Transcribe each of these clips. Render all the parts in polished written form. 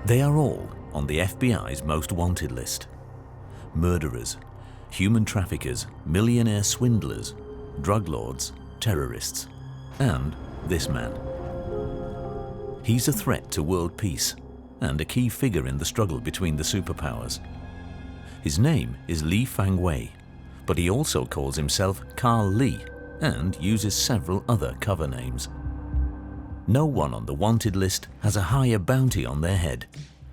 They are all on the FBI's most wanted list. Murderers, human traffickers, millionaire swindlers, drug lords, terrorists, and this man. He's a threat to world peace and a key figure in the struggle between the superpowers. His name is Li Fangwei, but he also calls himself Karl Lee and uses several other cover names. No one on the wanted list has a higher bounty on their head,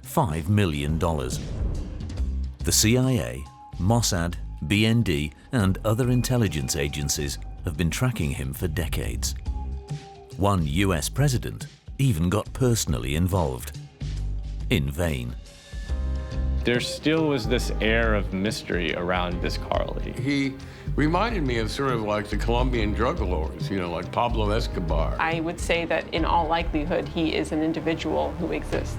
$5 million. The CIA, Mossad, BND, and other intelligence agencies have been tracking him for decades. One US president even got personally involved. In vain. There still was this air of mystery around this Karl Lee. He reminded me of sort of like the Colombian drug lords, you know, like Pablo Escobar. I would say that in all likelihood, he is an individual who exists.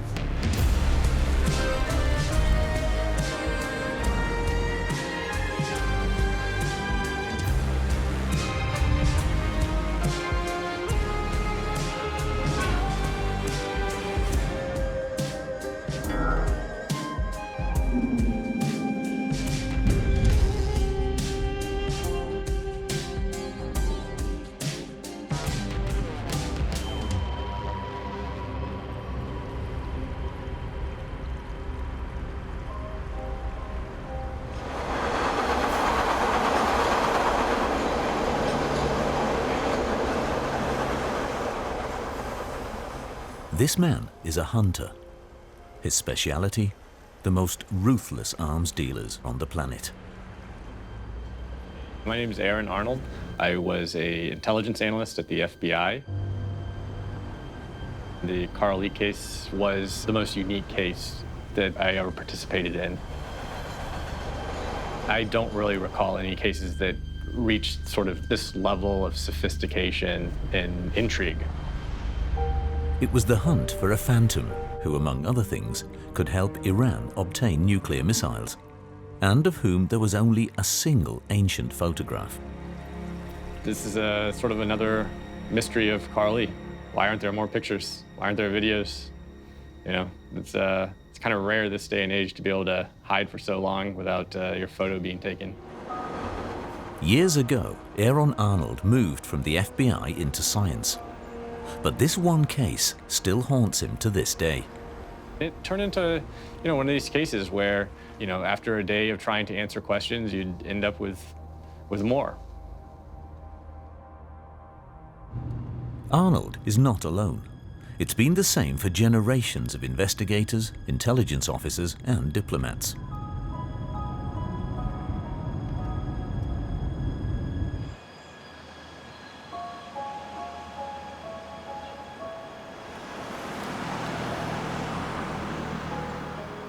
This man is a hunter. His speciality, the most ruthless arms dealers on the planet. My name is Aaron Arnold. I was an intelligence analyst at the FBI. The Karl Lee case was the most unique case that I ever participated in. I don't really recall any cases that reached sort of this level of sophistication and intrigue. It was the hunt for a phantom who, among other things, could help Iran obtain nuclear missiles, and of whom there was only a single ancient photograph. This is a sort of another mystery of Karl Lee. Why aren't there more pictures? Why aren't there videos? You know, it's kind of rare this day and age to be able to hide for so long without your photo being taken. Years ago, Aaron Arnold moved from the FBI into science. But this one case still haunts him to this day. It turned into, one of these cases where, after a day of trying to answer questions, you'd end up with more. Arnold is not alone. It's been the same for generations of investigators, intelligence officers, and diplomats.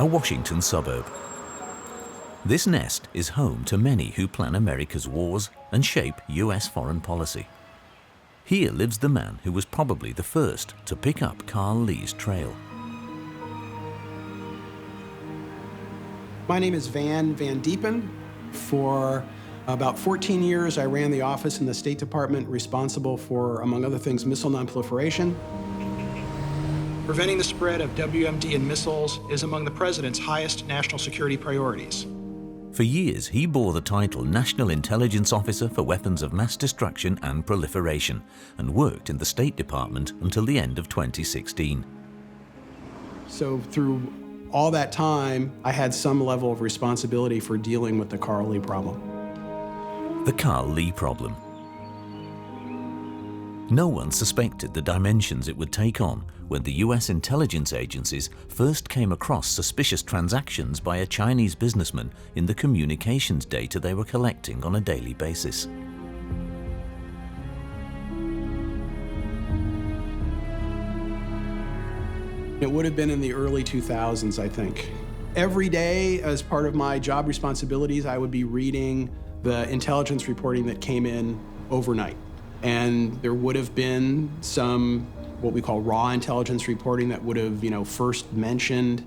A Washington suburb. This nest is home to many who plan America's wars and shape US foreign policy. Here lives the man who was probably the first to pick up Karl Lee's trail. My name is Van Diepen. For about 14 years, I ran the office in the State Department responsible for, among other things, missile nonproliferation. Preventing the spread of WMD and missiles is among the President's highest national security priorities. For years, he bore the title National Intelligence Officer for Weapons of Mass Destruction and Proliferation and worked in the State Department until the end of 2016. So through all that time, I had some level of responsibility for dealing with the Karl Lee problem. The Karl Lee problem. No one suspected the dimensions it would take on when the US intelligence agencies first came across suspicious transactions by a Chinese businessman in the communications data they were collecting on a daily basis. It would have been in the early 2000s, I think. Every day, as part of my job responsibilities, I would be reading the intelligence reporting that came in overnight. And there would have been some what we call raw intelligence reporting that would have, first mentioned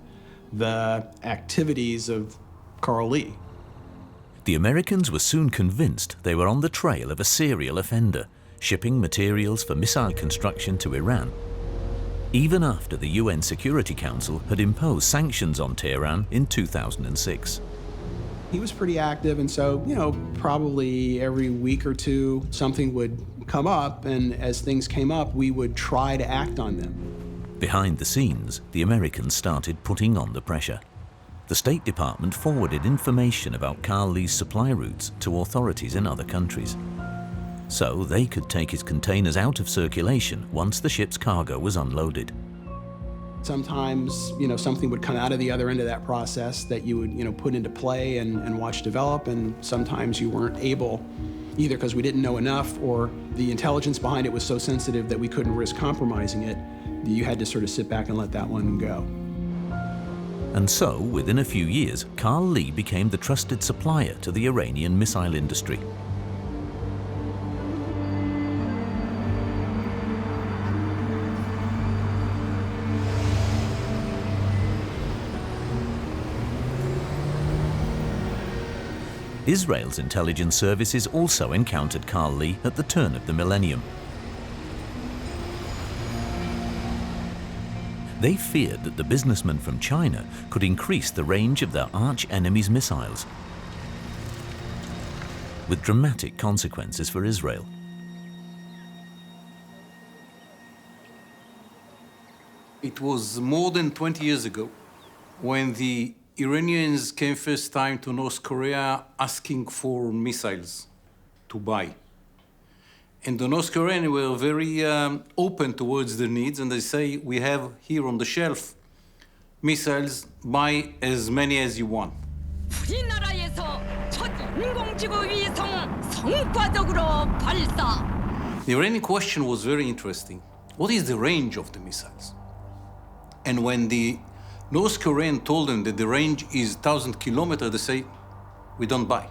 the activities of Karl Lee. The Americans were soon convinced they were on the trail of a serial offender, shipping materials for missile construction to Iran. even after the UN Security Council had imposed sanctions on Tehran in 2006. He was pretty active, and so, probably every week or two, something would come up, and as things came up, we would try to act on them. Behind the scenes, the Americans started putting on the pressure. The State Department forwarded information about Karl Lee's supply routes to authorities in other countries, so they could take his containers out of circulation once the ship's cargo was unloaded. Sometimes, something would come out of the other end of that process that you would, put into play and watch develop, and sometimes you weren't able, either because we didn't know enough or the intelligence behind it was so sensitive that we couldn't risk compromising it. You had to sort of sit back and let that one go. And so, within a few years, Karl Lee became the trusted supplier to the Iranian missile industry. Israel's intelligence services also encountered Karl Lee at the turn of the millennium. They feared that the businessman from China could increase the range of their arch-enemy's missiles, with dramatic consequences for Israel. It was more than 20 years ago when the Iranians came first time to North Korea asking for missiles to buy. And the North Koreans were very open towards their needs, and they say, we have here on the shelf missiles, buy as many as you want. The Iranian question was very interesting. What is the range of the missiles? And when the North Korean told them that the range is 1,000 kilometers, they say, we don't buy.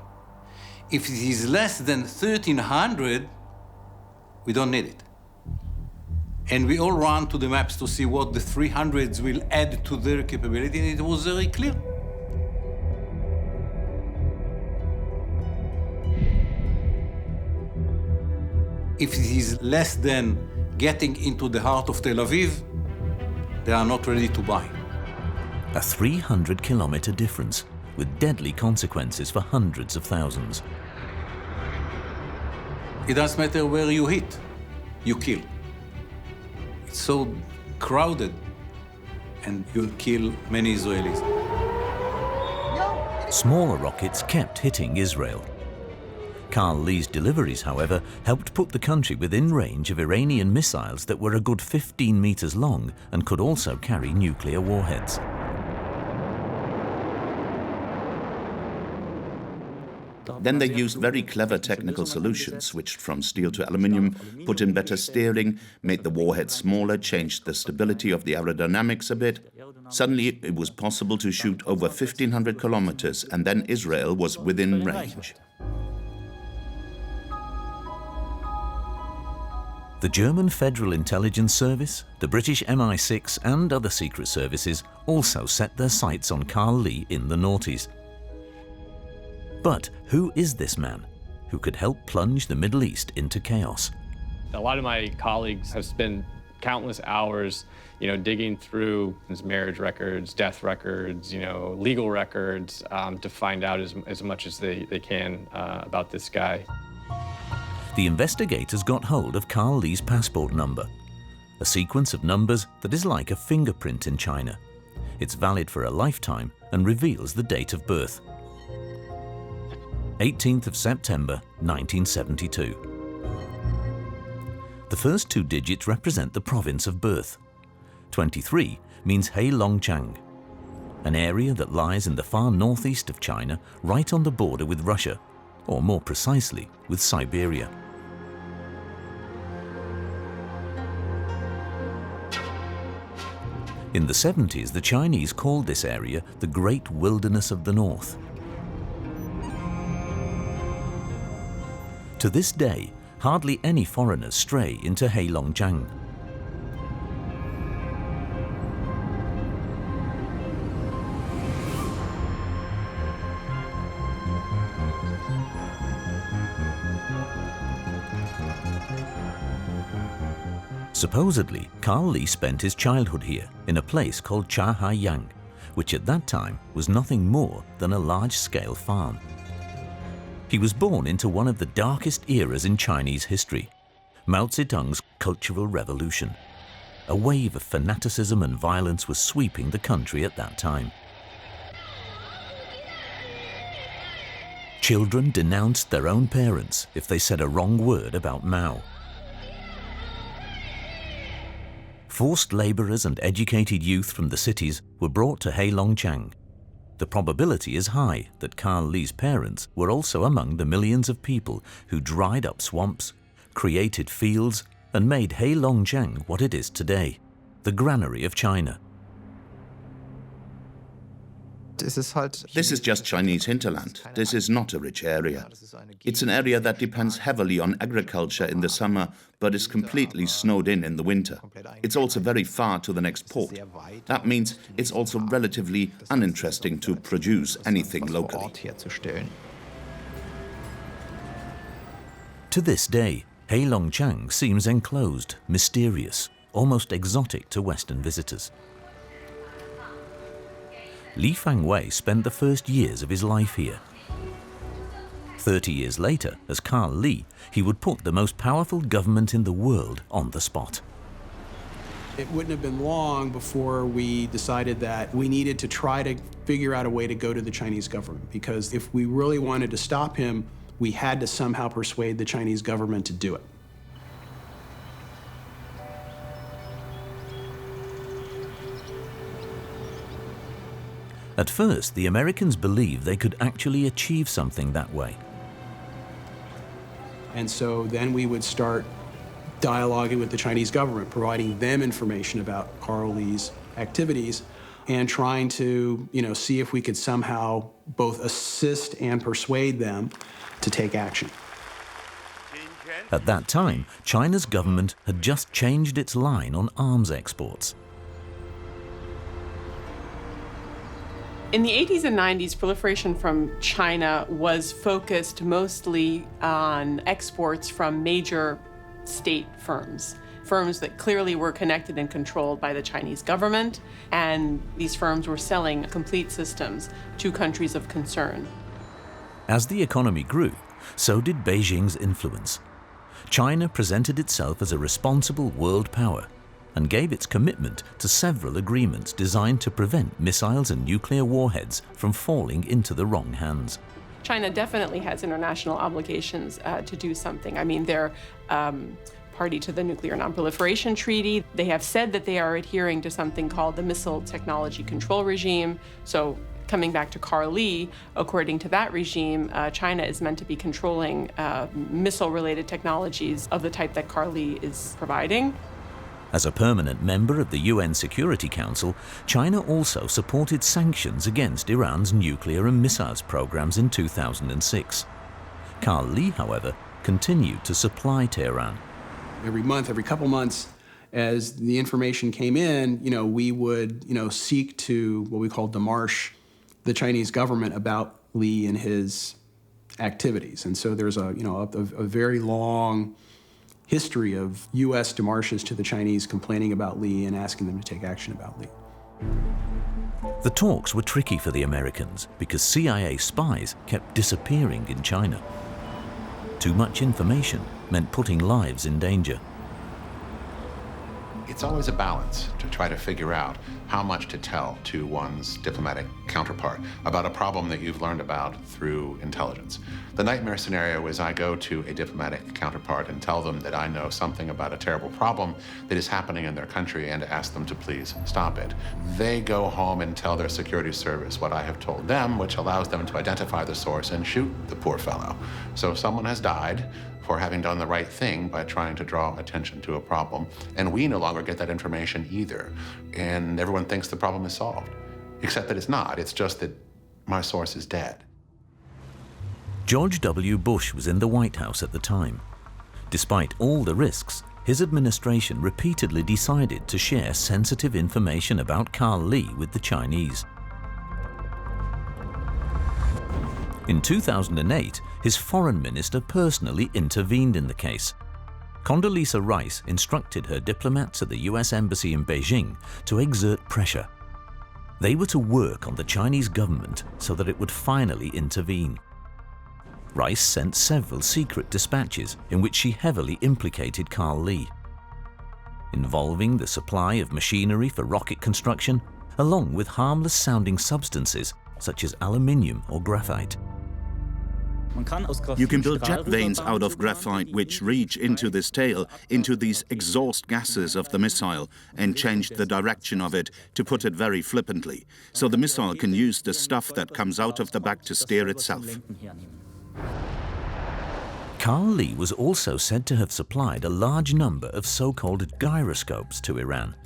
If it is less than 1,300, we don't need it. And we all ran to the maps to see what the 300s will add to their capability, and it was very clear. If it is less than getting into the heart of Tel Aviv, they are not ready to buy. A 300-kilometer difference, with deadly consequences for hundreds of thousands. It doesn't matter where you hit, you kill. It's so crowded, and you'll kill many Israelis. Smaller rockets kept hitting Israel. Karl Lee's deliveries, however, helped put the country within range of Iranian missiles that were a good 15 meters long and could also carry nuclear warheads. Then they used very clever technical solutions, switched from steel to aluminium, put in better steering, made the warhead smaller, changed the stability of the aerodynamics a bit. Suddenly it was possible to shoot over 1,500 kilometers, and then Israel was within range. The German Federal Intelligence Service, the British MI6 and other secret services also set their sights on Karl Lee in the noughties. But who is this man who could help plunge the Middle East into chaos? A lot of my colleagues have spent countless hours, digging through his marriage records, death records, legal records, to find out as much as they can about this guy. The investigators got hold of Karl Lee's passport number, a sequence of numbers that is like a fingerprint in China. It's valid for a lifetime and reveals the date of birth. 18th of September, 1972. The first two digits represent the province of birth. 23 means Heilongjiang, an area that lies in the far northeast of China, right on the border with Russia, or more precisely, with Siberia. In the 70s, the Chinese called this area the Great Wilderness of the North. To this day, hardly any foreigners stray into Heilongjiang. Supposedly, Karl Lee spent his childhood here in a place called Chahaiyang, which at that time was nothing more than a large-scale farm. He was born into one of the darkest eras in Chinese history, Mao Zedong's Cultural Revolution. A wave of fanaticism and violence was sweeping the country at that time. Children denounced their own parents if they said a wrong word about Mao. Forced laborers and educated youth from the cities were brought to Heilongjiang. The probability is high that Karl Lee's parents were also among the millions of people who dried up swamps, created fields, and made Heilongjiang what it is today, the granary of China. This is just Chinese hinterland. This is not a rich area. It's an area that depends heavily on agriculture in the summer, but is completely snowed in the winter. It's also very far to the next port. That means it's also relatively uninteresting to produce anything locally. To this day, Heilongjiang seems enclosed, mysterious, almost exotic to Western visitors. Li Fangwei spent the first years of his life here. 30 years later, as Karl Lee, he would put the most powerful government in the world on the spot. It wouldn't have been long before we decided that we needed to try to figure out a way to go to the Chinese government, because if we really wanted to stop him, we had to somehow persuade the Chinese government to do it. At first, the Americans believed they could actually achieve something that way. And so then we would start dialoguing with the Chinese government, providing them information about Karl Lee's activities, and trying to, see if we could somehow both assist and persuade them to take action. At that time, China's government had just changed its line on arms exports. In the 80s and 90s, proliferation from China was focused mostly on exports from major state firms that clearly were connected and controlled by the Chinese government, and these firms were selling complete systems to countries of concern. As the economy grew, so did Beijing's influence. China presented itself as a responsible world power and gave its commitment to several agreements designed to prevent missiles and nuclear warheads from falling into the wrong hands. China definitely has international obligations to do something. I mean, they're party to the Nuclear Non-Proliferation Treaty. They have said that they are adhering to something called the Missile Technology Control Regime. So coming back to Karl Lee, according to that regime, China is meant to be controlling missile-related technologies of the type that Karl Lee is providing. As a permanent member of the UN Security Council, China also supported sanctions against Iran's nuclear and missiles programs in 2006. Karl Lee, however, continued to supply Tehran. Every month, every couple months, as the information came in, we would, seek to what we call démarche the Chinese government about Lee and his activities. And so there's a very long history of U.S. démarches to the Chinese complaining about Lee and asking them to take action about Lee. The talks were tricky for the Americans because CIA spies kept disappearing in China. Too much information meant putting lives in danger. It's always a balance to try to figure out how much to tell to one's diplomatic counterpart about a problem that you've learned about through intelligence. The nightmare scenario is I go to a diplomatic counterpart and tell them that I know something about a terrible problem that is happening in their country and ask them to please stop it. They go home and tell their security service what I have told them, which allows them to identify the source and shoot the poor fellow. So someone has died for having done the right thing by trying to draw attention to a problem, and we no longer get that information either. And everyone thinks the problem is solved, except that it's not. It's just that my source is dead. George W. Bush was in the White House at the time. Despite all the risks, his administration repeatedly decided to share sensitive information about Karl Lee with the Chinese. In 2008, his foreign minister personally intervened in the case. Condoleezza Rice instructed her diplomats at the US Embassy in Beijing to exert pressure. They were to work on the Chinese government so that it would finally intervene. Rice sent several secret dispatches in which she heavily implicated Karl Lee, involving the supply of machinery for rocket construction, along with harmless-sounding substances such as aluminium or graphite. You can build jet vanes out of graphite which reach into this tail, into these exhaust gases of the missile, and change the direction of it, to put it very flippantly. So the missile can use the stuff that comes out of the back to steer itself. Karl Lee was also said to have supplied a large number of so-called gyroscopes to Iran.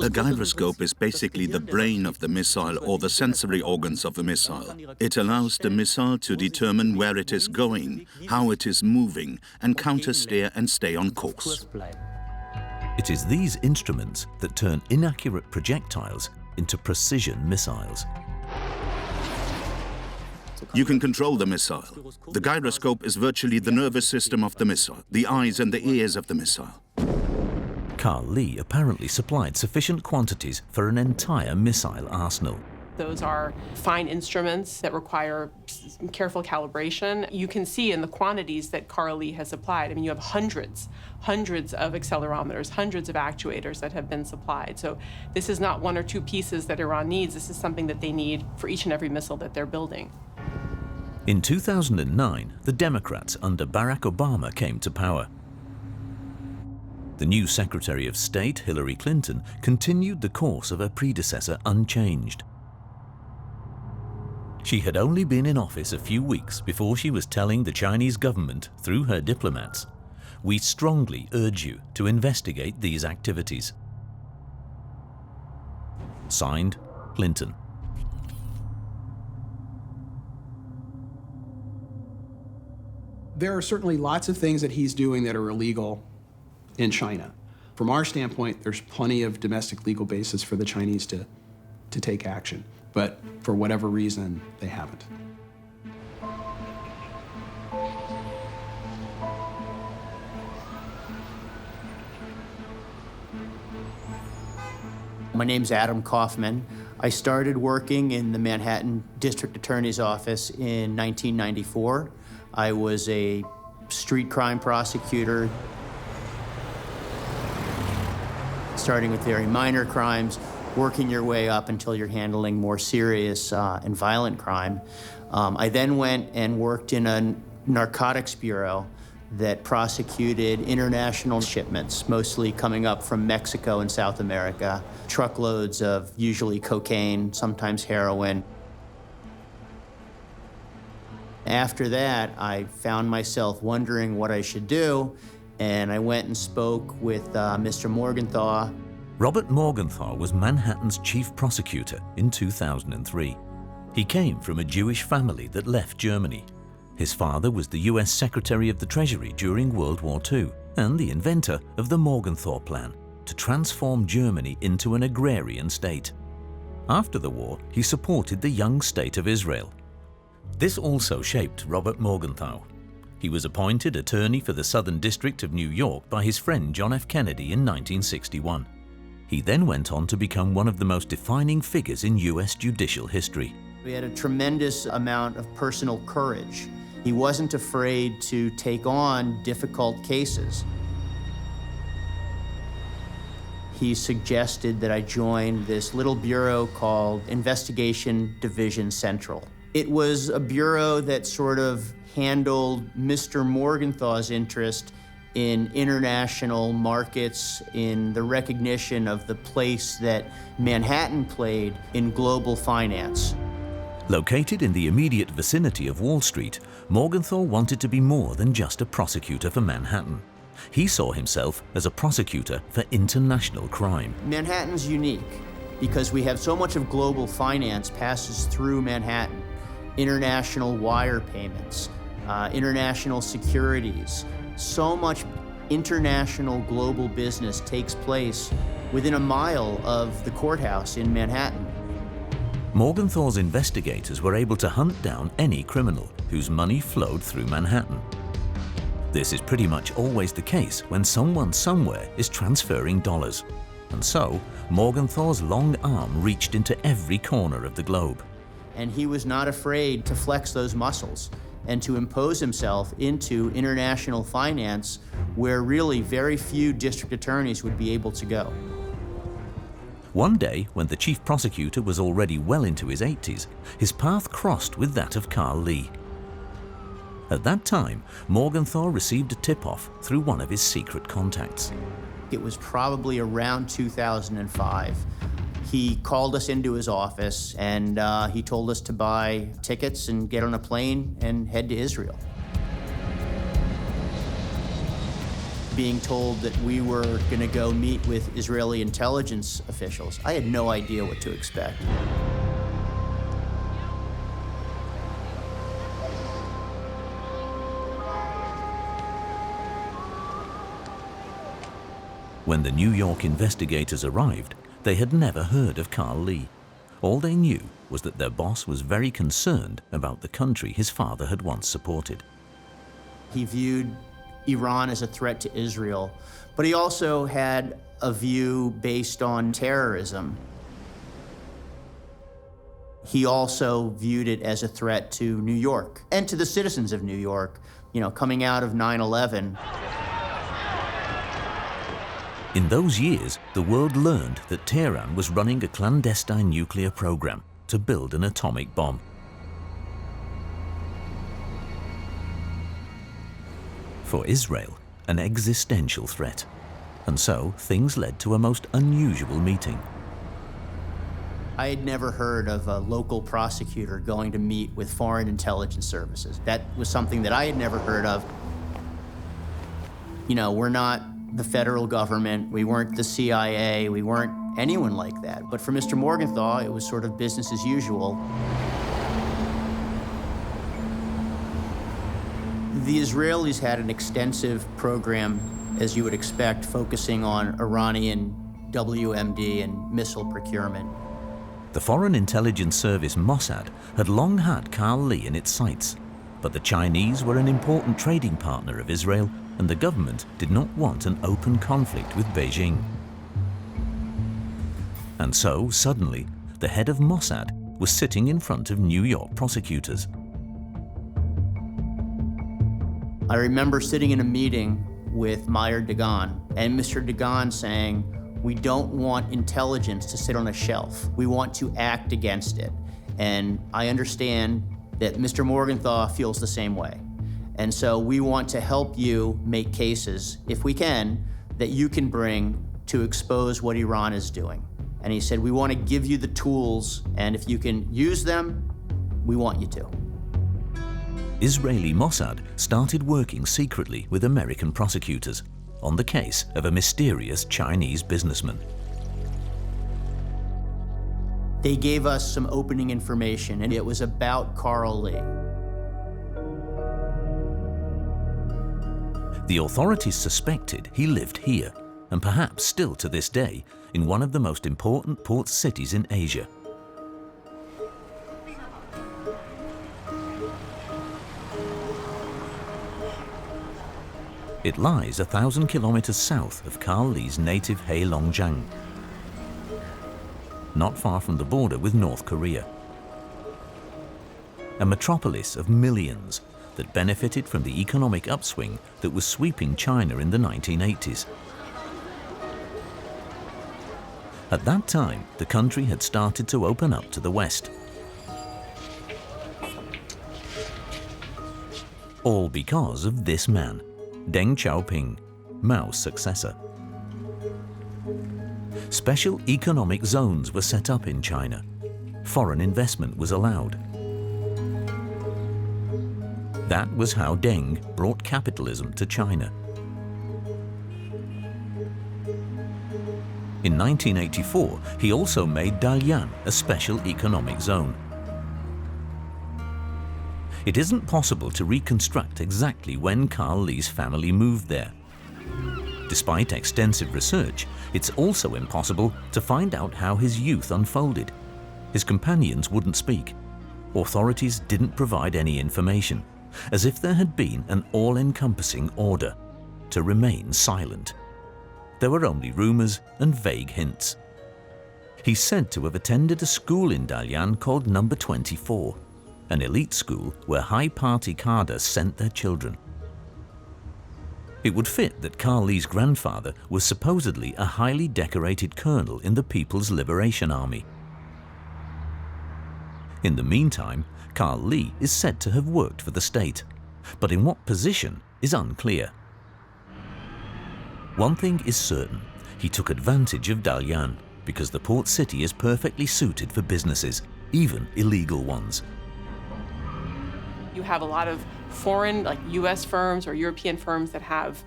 A gyroscope is basically the brain of the missile or the sensory organs of the missile. It allows the missile to determine where it is going, how it is moving, and counter-steer and stay on course. It is these instruments that turn inaccurate projectiles into precision missiles. You can control the missile. The gyroscope is virtually the nervous system of the missile, the eyes and the ears of the missile. Karl Lee apparently supplied sufficient quantities for an entire missile arsenal. Those are fine instruments that require careful calibration. You can see in the quantities that Karl Lee has supplied. I mean, you have hundreds of accelerometers, hundreds of actuators that have been supplied. So this is not one or two pieces that Iran needs. This is something that they need for each and every missile that they're building. In 2009, the Democrats under Barack Obama came to power. The new Secretary of State, Hillary Clinton, continued the course of her predecessor unchanged. She had only been in office a few weeks before she was telling the Chinese government, through her diplomats, "We strongly urge you to investigate these activities." Signed, Clinton. There are certainly lots of things that he's doing that are illegal in China. From our standpoint, there's plenty of domestic legal basis for the Chinese to take action, but for whatever reason, they haven't. My name's Adam Kaufman. I started working in the Manhattan District Attorney's Office in 1994. I was a street crime prosecutor, starting with very minor crimes, working your way up until you're handling more serious and violent crime. I then went and worked in a narcotics bureau that prosecuted international shipments, mostly coming up from Mexico and South America, truckloads of usually cocaine, sometimes heroin. After that, I found myself wondering what I should do, and I went and spoke with Mr. Morgenthau. Robert Morgenthau was Manhattan's chief prosecutor in 2003. He came from a Jewish family that left Germany. His father was the US Secretary of the Treasury during World War II and the inventor of the Morgenthau Plan to transform Germany into an agrarian state. After the war, he supported the young state of Israel. This also shaped Robert Morgenthau. He was appointed attorney for the Southern District of New York by his friend John F. Kennedy in 1961. He then went on to become one of the most defining figures in US judicial history. We had a tremendous amount of personal courage. He wasn't afraid to take on difficult cases. He suggested that I join this little bureau called Investigation Division Central. It was a bureau that sort of handled Mr. Morgenthau's interest in international markets, in the recognition of the place that Manhattan played in global finance. Located in the immediate vicinity of Wall Street, Morgenthau wanted to be more than just a prosecutor for Manhattan. He saw himself as a prosecutor for international crime. Manhattan's unique because we have so much of global finance passes through Manhattan. International wire payments, international securities. So much international global business takes place within a mile of the courthouse in Manhattan. Morgenthau's investigators were able to hunt down any criminal whose money flowed through Manhattan. This is pretty much always the case when someone somewhere is transferring dollars. And so, Morgenthau's long arm reached into every corner of the globe. And he was not afraid to flex those muscles and to impose himself into international finance where really very few district attorneys would be able to go. One day, when the chief prosecutor was already well into his 80s, his path crossed with that of Karl Lee. At that time, Morgenthau received a tip-off through one of his secret contacts. It was probably around 2005. He called us into his office and he told us to buy tickets and get on a plane and head to Israel. Being told that we were going to go meet with Israeli intelligence officials, I had no idea what to expect. When the New York investigators arrived, they had never heard of Karl Lee. All they knew was that their boss was very concerned about the country his father had once supported. He viewed Iran as a threat to Israel, but he also had a view based on terrorism. He also viewed it as a threat to New York and to the citizens of New York, coming out of 9/11. In those years, the world learned that Tehran was running a clandestine nuclear program to build an atomic bomb. For Israel, an existential threat. And so things led to a most unusual meeting. I had never heard of a local prosecutor going to meet with foreign intelligence services. That was something that I had never heard of. We're not the federal government, we weren't the CIA, we weren't anyone like that. But for Mr. Morgenthau, it was sort of business as usual. The Israelis had an extensive program, as you would expect, focusing on Iranian WMD and missile procurement. The Foreign Intelligence Service Mossad had long had Karl Lee in its sights, but the Chinese were an important trading partner of Israel, and the government did not want an open conflict with Beijing. And so, suddenly, the head of Mossad was sitting in front of New York prosecutors. I remember sitting in a meeting with Meyer Dagan, and Mr. Dagan saying, "We don't want intelligence to sit on a shelf. We want to act against it." And I understand that Mr. Morgenthau feels the same way. And so we want to help you make cases, if we can, that you can bring to expose what Iran is doing. And he said, "We want to give you the tools, and if you can use them, we want you to." Israeli Mossad started working secretly with American prosecutors on the case of a mysterious Chinese businessman. They gave us some opening information, and it was about Karl Lee. The authorities suspected he lived here, and perhaps still to this day, in one of the most important port cities in Asia. It lies 1,000 kilometers south of Karl Lee's native Heilongjiang, not far from the border with North Korea. A metropolis of millions that benefited from the economic upswing that was sweeping China in the 1980s. At that time, the country had started to open up to the West. All because of this man, Deng Xiaoping, Mao's successor. Special economic zones were set up in China. Foreign investment was allowed. That was how Deng brought capitalism to China. In 1984, he also made Dalian a special economic zone. It isn't possible to reconstruct exactly when Karl Lee's family moved there. Despite extensive research, it's also impossible to find out how his youth unfolded. His companions wouldn't speak. Authorities didn't provide any information, as if there had been an all-encompassing order to remain silent. There were only rumors and vague hints. He's said to have attended a school in Dalian called Number 24, an elite school where high-party cadres sent their children. It would fit that Karl Lee's grandfather was supposedly a highly decorated colonel in the People's Liberation Army. In the meantime, Karl Lee is said to have worked for the state, but in what position is unclear. One thing is certain, he took advantage of Dalian because the port city is perfectly suited for businesses, even illegal ones. You have a lot of foreign, like US firms or European firms that have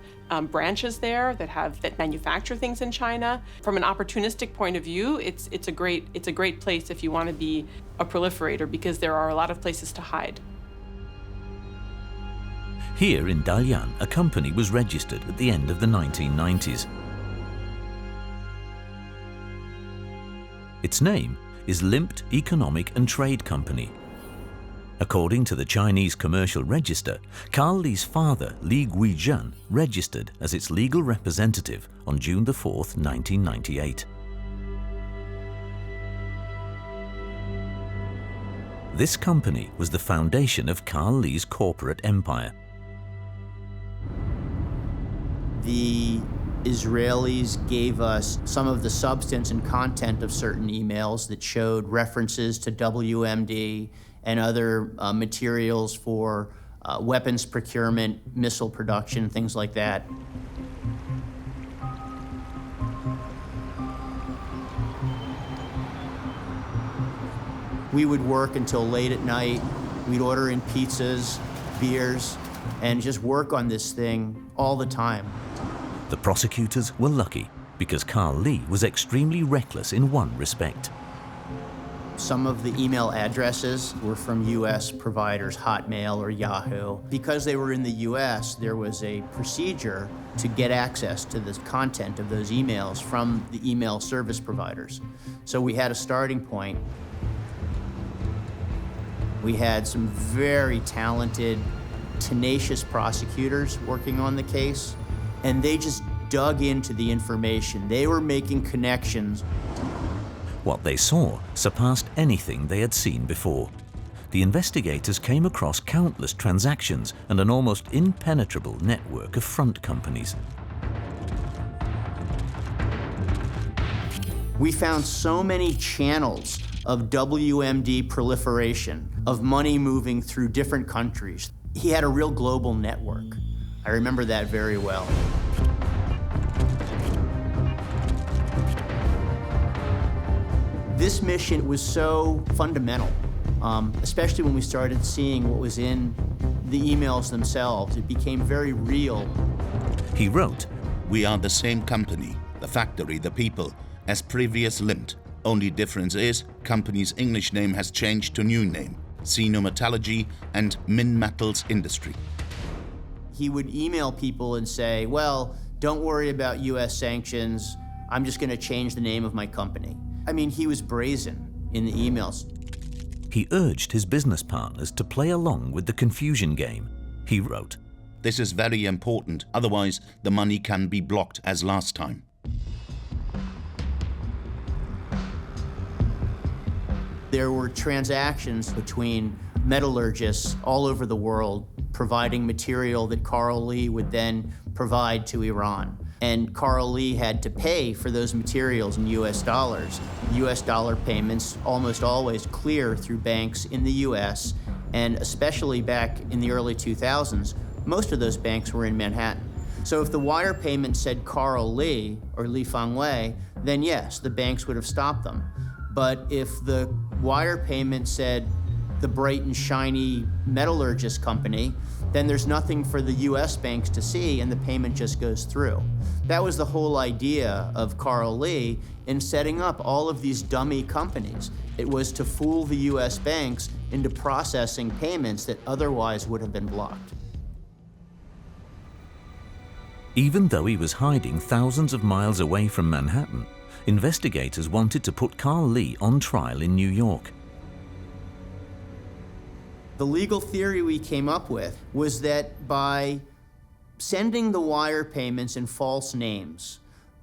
branches there, that manufacture things in China. From an opportunistic point of view, it's a great place if you want to be a proliferator, because there are a lot of places to hide. Here in Dalian, a company was registered at the end of the 1990s. Its name is Limped Economic and Trade Company. According to the Chinese Commercial Register, Karl Lee's father, Li Guizhen, registered as its legal representative on June 4, 1998. This company was the foundation of Karl Lee's corporate empire. The Israelis gave us some of the substance and content of certain emails that showed references to WMD and other materials for weapons procurement, missile production, things like that. We would work until late at night. We'd order in pizzas, beers, and just work on this thing all the time. The prosecutors were lucky because Karl Lee was extremely reckless in one respect. Some of the email addresses were from US providers, Hotmail or Yahoo. Because they were in the US, there was a procedure to get access to the content of those emails from the email service providers. So we had a starting point. We had some very talented, tenacious prosecutors working on the case, and they just dug into the information. They were making connections. What they saw surpassed anything they had seen before. The investigators came across countless transactions and an almost impenetrable network of front companies. We found so many channels of WMD proliferation, of money moving through different countries. He had a real global network. I remember that very well. This mission was so fundamental, especially when we started seeing what was in the emails themselves. It became very real. He wrote, "We are the same company, the factory, the people, as previous Limped. Only difference is, company's English name has changed to new name, Xenometallurgy and Min Metals Industry." He would email people and say, well, don't worry about US sanctions. I'm just going to change the name of my company. I mean, he was brazen in the emails. He urged his business partners to play along with the confusion game. He wrote, "This is very important, otherwise the money can be blocked as last time." There were transactions between metallurgists all over the world providing material that Karl Lee would then provide to Iran. And Karl Lee had to pay for those materials in US dollars. US dollar payments almost always clear through banks in the US, and especially back in the early 2000s, most of those banks were in Manhattan. So if the wire payment said Karl Lee or Li Fangwei, then yes, the banks would have stopped them. But if the wire payment said the bright and shiny metallurgist company, then there's nothing for the US banks to see and the payment just goes through. That was the whole idea of Karl Lee in setting up all of these dummy companies. It was to fool the US banks into processing payments that otherwise would have been blocked. even though he was hiding thousands of miles away from Manhattan, investigators wanted to put Karl Lee on trial in New York. The legal theory we came up with was that by sending the wire payments in false names,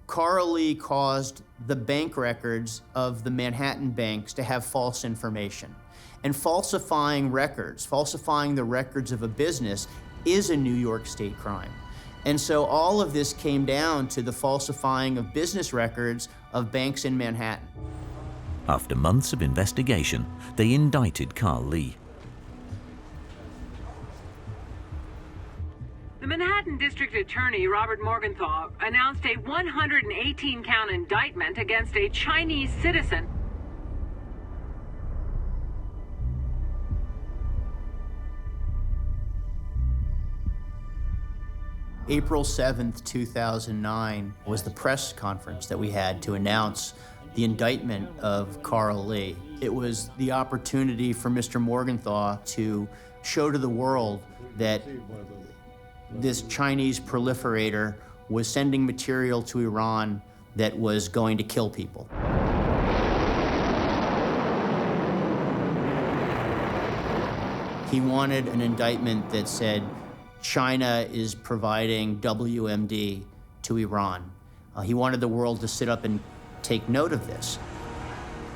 Karl Lee caused the bank records of the Manhattan banks to have false information. And falsifying records, falsifying the records of a business, is a New York State crime. And so all of this came down to the falsifying of business records of banks in Manhattan. After months of investigation, they indicted Karl Lee. The Manhattan District Attorney, Robert Morgenthau, announced a 118-count indictment against a Chinese citizen. April 7th, 2009 was the press conference that we had to announce the indictment of Karl Lee. It was the opportunity for Mr. Morgenthau to show to the world that this Chinese proliferator was sending material to Iran that was going to kill people. He wanted an indictment that said China is providing WMD to Iran. He wanted the world to sit up and take note of this.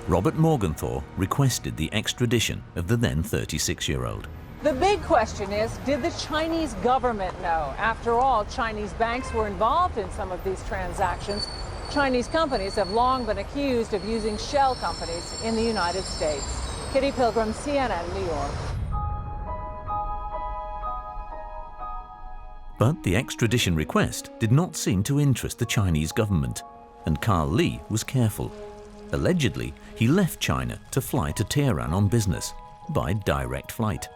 Robert Morgenthau requested the extradition of the then 36-year-old. The big question is, did the Chinese government know? After all, Chinese banks were involved in some of these transactions. Chinese companies have long been accused of using shell companies in the United States. Kitty Pilgrim, CNN, New York. But the extradition request did not seem to interest the Chinese government, and Karl Lee was careful. Allegedly, he left China to fly to Tehran on business, by direct flight,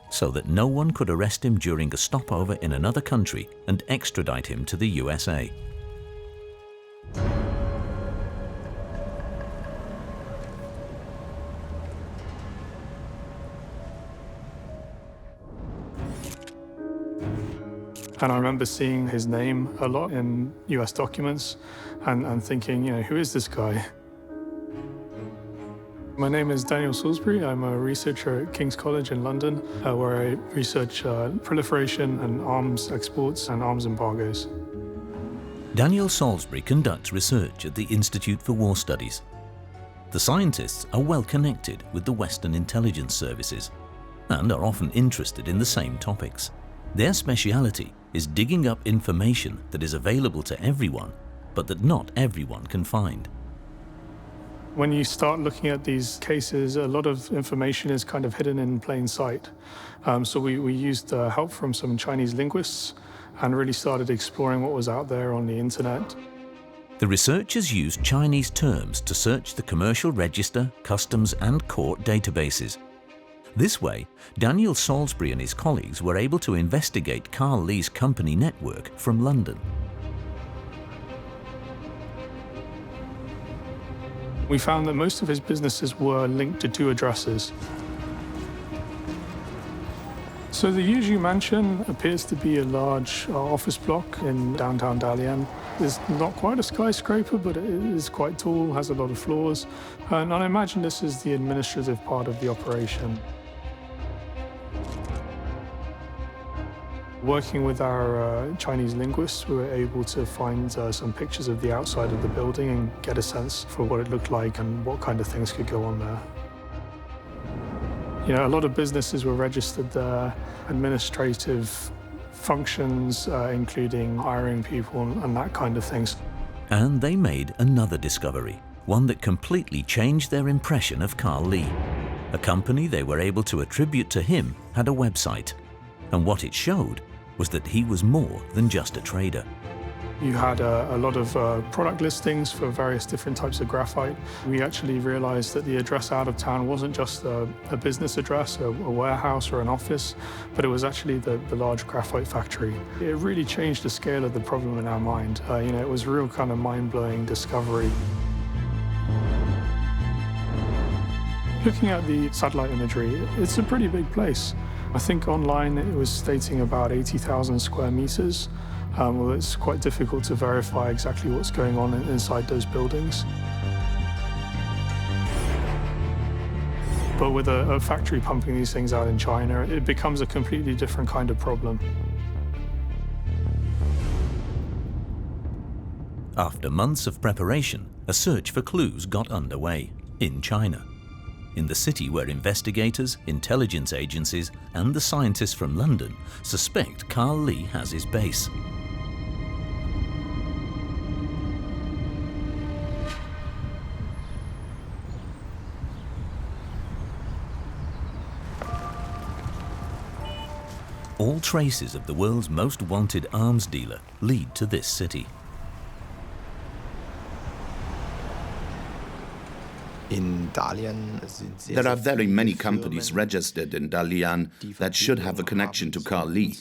so that no one could arrest him during a stopover in another country and extradite him to the USA. And I remember seeing his name a lot in US documents and thinking, you know, who is this guy? My name is Daniel Salisbury. I'm a researcher at King's College in London, where I research proliferation and arms exports and arms embargoes. Daniel Salisbury conducts research at the Institute for War Studies. The scientists are well connected with the Western intelligence services and are often interested in the same topics. Their speciality is digging up information that is available to everyone, but that not everyone can find. When you start looking at these cases, a lot of information is kind of hidden in plain sight. So we used help from some Chinese linguists and really started exploring what was out there on the internet. The researchers used Chinese terms to search the commercial register, customs and court databases. This way, Daniel Salisbury and his colleagues were able to investigate Karl Lee's company network from London. We found that most of his businesses were linked to two addresses. So the Yuju mansion appears to be a large office block in downtown Dalian. It's not quite a skyscraper, but it is quite tall, has a lot of floors. And I imagine this is the administrative part of the operation. Working with our Chinese linguists, we were able to find some pictures of the outside of the building and get a sense for what it looked like and what kind of things could go on there. You know, a lot of businesses were registered there, administrative functions, including hiring people and that kind of things. And they made another discovery, one that completely changed their impression of Karl Lee. A company they were able to attribute to him had a website, and what it showed was that he was more than just a trader. You had a lot of product listings for various different types of graphite. We actually realized that the address out of town wasn't just a business address, a warehouse or an office, but it was actually the large graphite factory. It really changed the scale of the problem in our mind. You know, it was a real kind of mind-blowing discovery. Looking at the satellite imagery, it's a pretty big place. I think online it was stating about 80,000 square meters. Well, it's quite difficult to verify exactly what's going on inside those buildings. But with a factory pumping these things out in China, it becomes a completely different kind of problem. After months of preparation, a search for clues got underway in China, in the city where investigators, intelligence agencies, and the scientists from London suspect Karl Lee has his base. All traces of the world's most wanted arms dealer lead to this city. There are very many companies registered in Dalian that should have a connection to Karl Lee.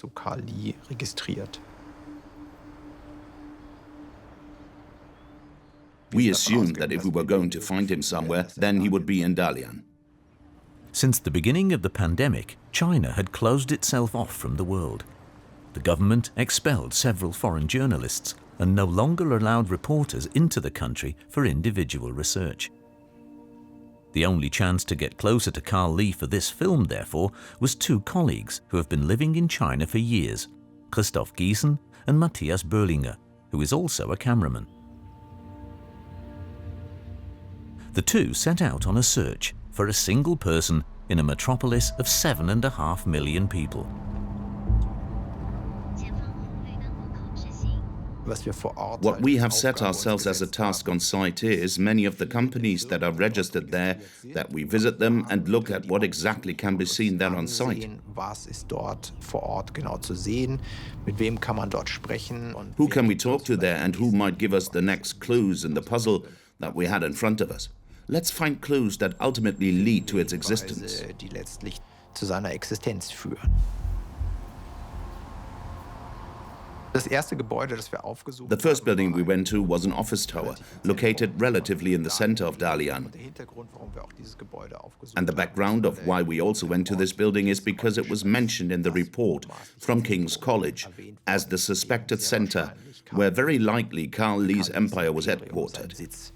We assumed that if we were going to find him somewhere, then he would be in Dalian. Since the beginning of the pandemic, China had closed itself off from the world. The government expelled several foreign journalists and no longer allowed reporters into the country for individual research. The only chance to get closer to Karl Lee for this film, therefore, was two colleagues who have been living in China for years, Christoph Giesen and Matthias Böhlinger, who is also a cameraman. The two set out on a search for a single person in a metropolis of 7.5 million people. What we have set ourselves as a task on site is many of the companies that are registered there, that we visit them and look at what exactly can be seen there on site. Who can we talk to there and who might give us the next clues in the puzzle that we had in front of us? Let's find clues that ultimately lead to its existence. The first building we went to was an office tower, located relatively in the center of Dalian. And the background of why we also went to this building is because it was mentioned in the report from King's College as the suspected center, where very likely Karl Lee's empire was headquartered.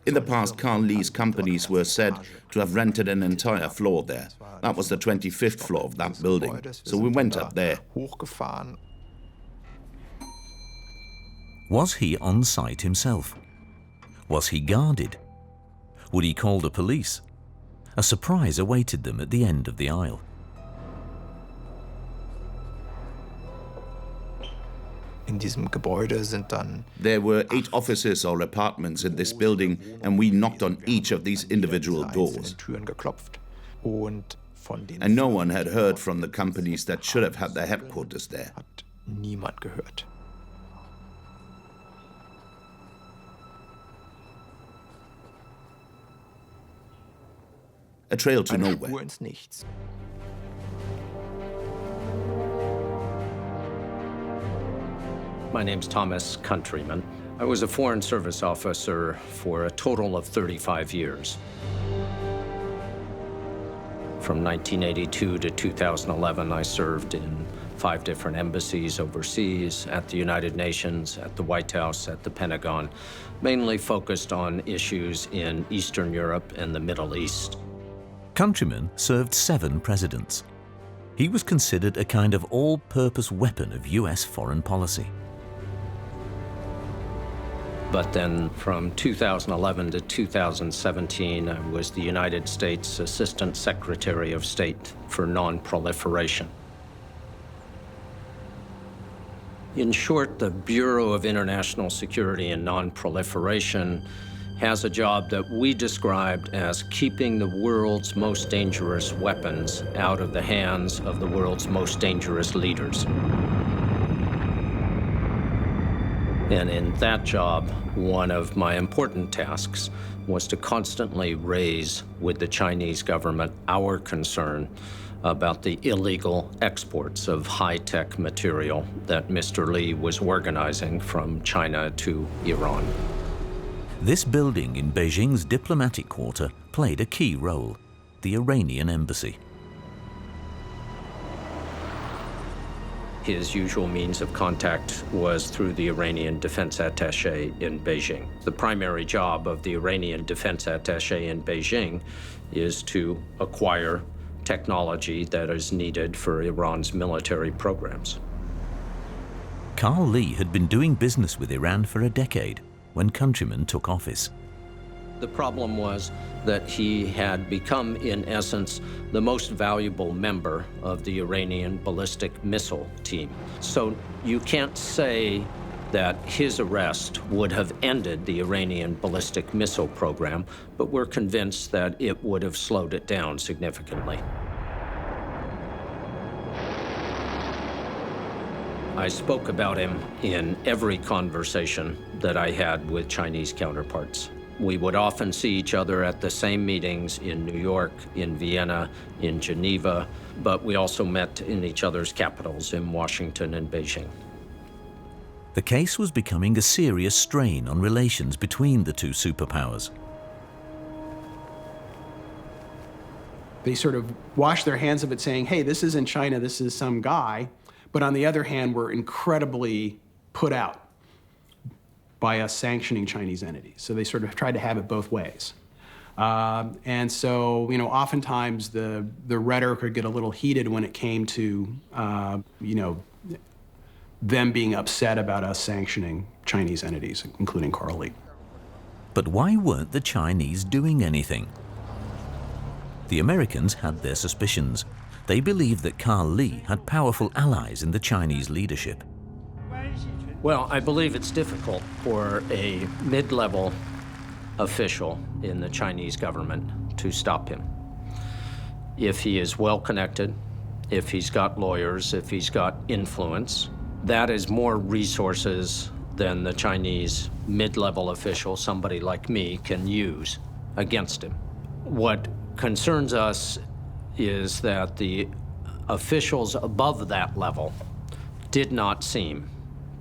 In the past, Karl Lee's companies were said to have rented an entire floor there. That was the 25th floor of that building, so we went up there. Was he on site himself? Was he guarded? Would he call the police? A surprise awaited them at the end of the aisle. There were 8 offices or apartments in this building, and we knocked on each of these individual doors. And no one had heard from the companies that should have had their headquarters there. A trail to nowhere. My name's Thomas Countryman. I was a Foreign Service officer for a total of 35 years. From 1982 to 2011, I served in 5 different embassies overseas, at the United Nations, at the White House, at the Pentagon, mainly focused on issues in Eastern Europe and the Middle East. Countryman served 7 presidents. He was considered a kind of all-purpose weapon of US foreign policy. But then from 2011 to 2017, I was the United States Assistant Secretary of State for Non-Proliferation. In short, the Bureau of International Security and Non-Proliferation has a job that we described as keeping the world's most dangerous weapons out of the hands of the world's most dangerous leaders. And in that job, one of my important tasks was to constantly raise with the Chinese government our concern about the illegal exports of high-tech material that Mr. Lee was organizing from China to Iran. This building in Beijing's diplomatic quarter played a key role, the Iranian embassy. His usual means of contact was through the Iranian defense attaché in Beijing. The primary job of the Iranian defense attaché in Beijing is to acquire technology that is needed for Iran's military programs. Karl Lee had been doing business with Iran for a decade when Countryman took office. The problem was that he had become, in essence, the most valuable member of the Iranian ballistic missile team. So you can't say that his arrest would have ended the Iranian ballistic missile program, but we're convinced that it would have slowed it down significantly. I spoke about him in every conversation that I had with Chinese counterparts. We would often see each other at the same meetings in New York, in Vienna, in Geneva, but we also met in each other's capitals in Washington and Beijing. The case was becoming a serious strain on relations between the two superpowers. They sort of washed their hands of it saying, hey, this isn't China, this is some guy. But on the other hand, were incredibly put out by us sanctioning Chinese entities. So they sort of tried to have it both ways. And so, oftentimes the rhetoric would get a little heated when it came to, them being upset about us sanctioning Chinese entities, including Karl Lee. But why weren't the Chinese doing anything? The Americans had their suspicions. They believed that Karl Lee had powerful allies in the Chinese leadership. Well, I believe it's difficult for a mid-level official in the Chinese government to stop him. If he is well-connected, if he's got lawyers, if he's got influence, that is more resources than the Chinese mid-level official, somebody like me, can use against him. What concerns us is that the officials above that level did not seem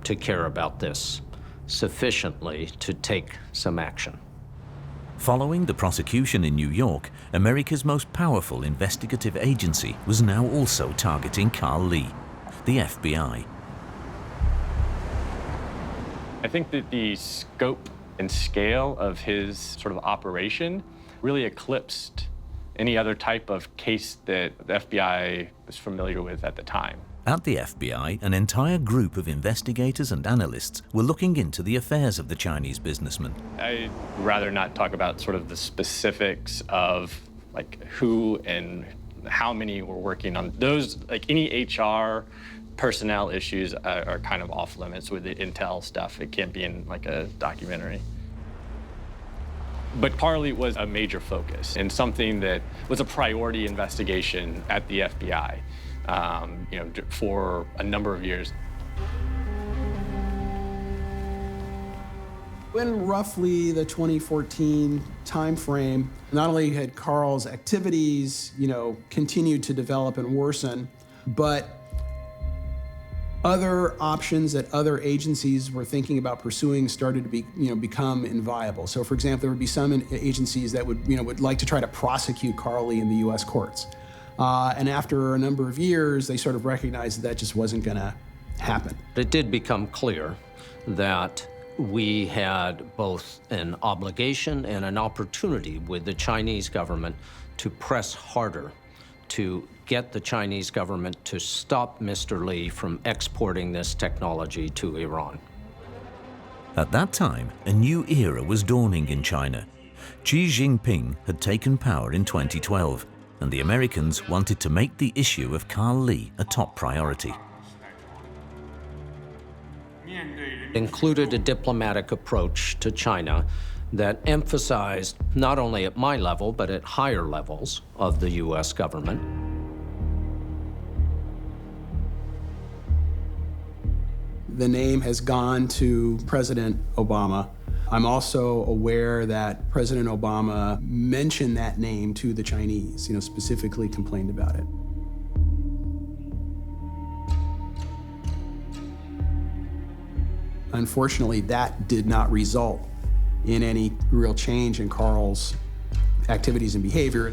to care about this sufficiently to take some action. Following the prosecution in New York, America's most powerful investigative agency was now also targeting Karl Lee, the FBI. I think that the scope and scale of his sort of operation really eclipsed any other type of case that the FBI was familiar with at the time. At the FBI, an entire group of investigators and analysts were looking into the affairs of the Chinese businessman. I'd rather not talk about sort of the specifics of like who and how many were working on those. Like any HR personnel issues are kind of off limits with the intel stuff. It can't be in like a documentary. But Karl Lee was a major focus and something that was a priority investigation at the FBI. For a number of years. In roughly the 2014 timeframe, not only had Karl's activities, continued to develop and worsen, but other options that other agencies were thinking about pursuing started to be, become inviable. So, for example, there would be some agencies that would like to try to prosecute Karl Lee in the U.S. courts. And after a number of years, they sort of recognized that just wasn't going to happen. It did become clear that we had both an obligation and an opportunity with the Chinese government to press harder to get the Chinese government to stop Mr. Lee from exporting this technology to Iran. At that time, a new era was dawning in China. Xi Jinping had taken power in 2012. And the Americans wanted to make the issue of Karl Lee a top priority. Included a diplomatic approach to China that emphasized, not only at my level, but at higher levels of the U.S. government, the name has gone to President Obama. I'm also aware that President Obama mentioned that name to the Chinese, specifically complained about it. Unfortunately, that did not result in any real change in Karl's activities and behavior.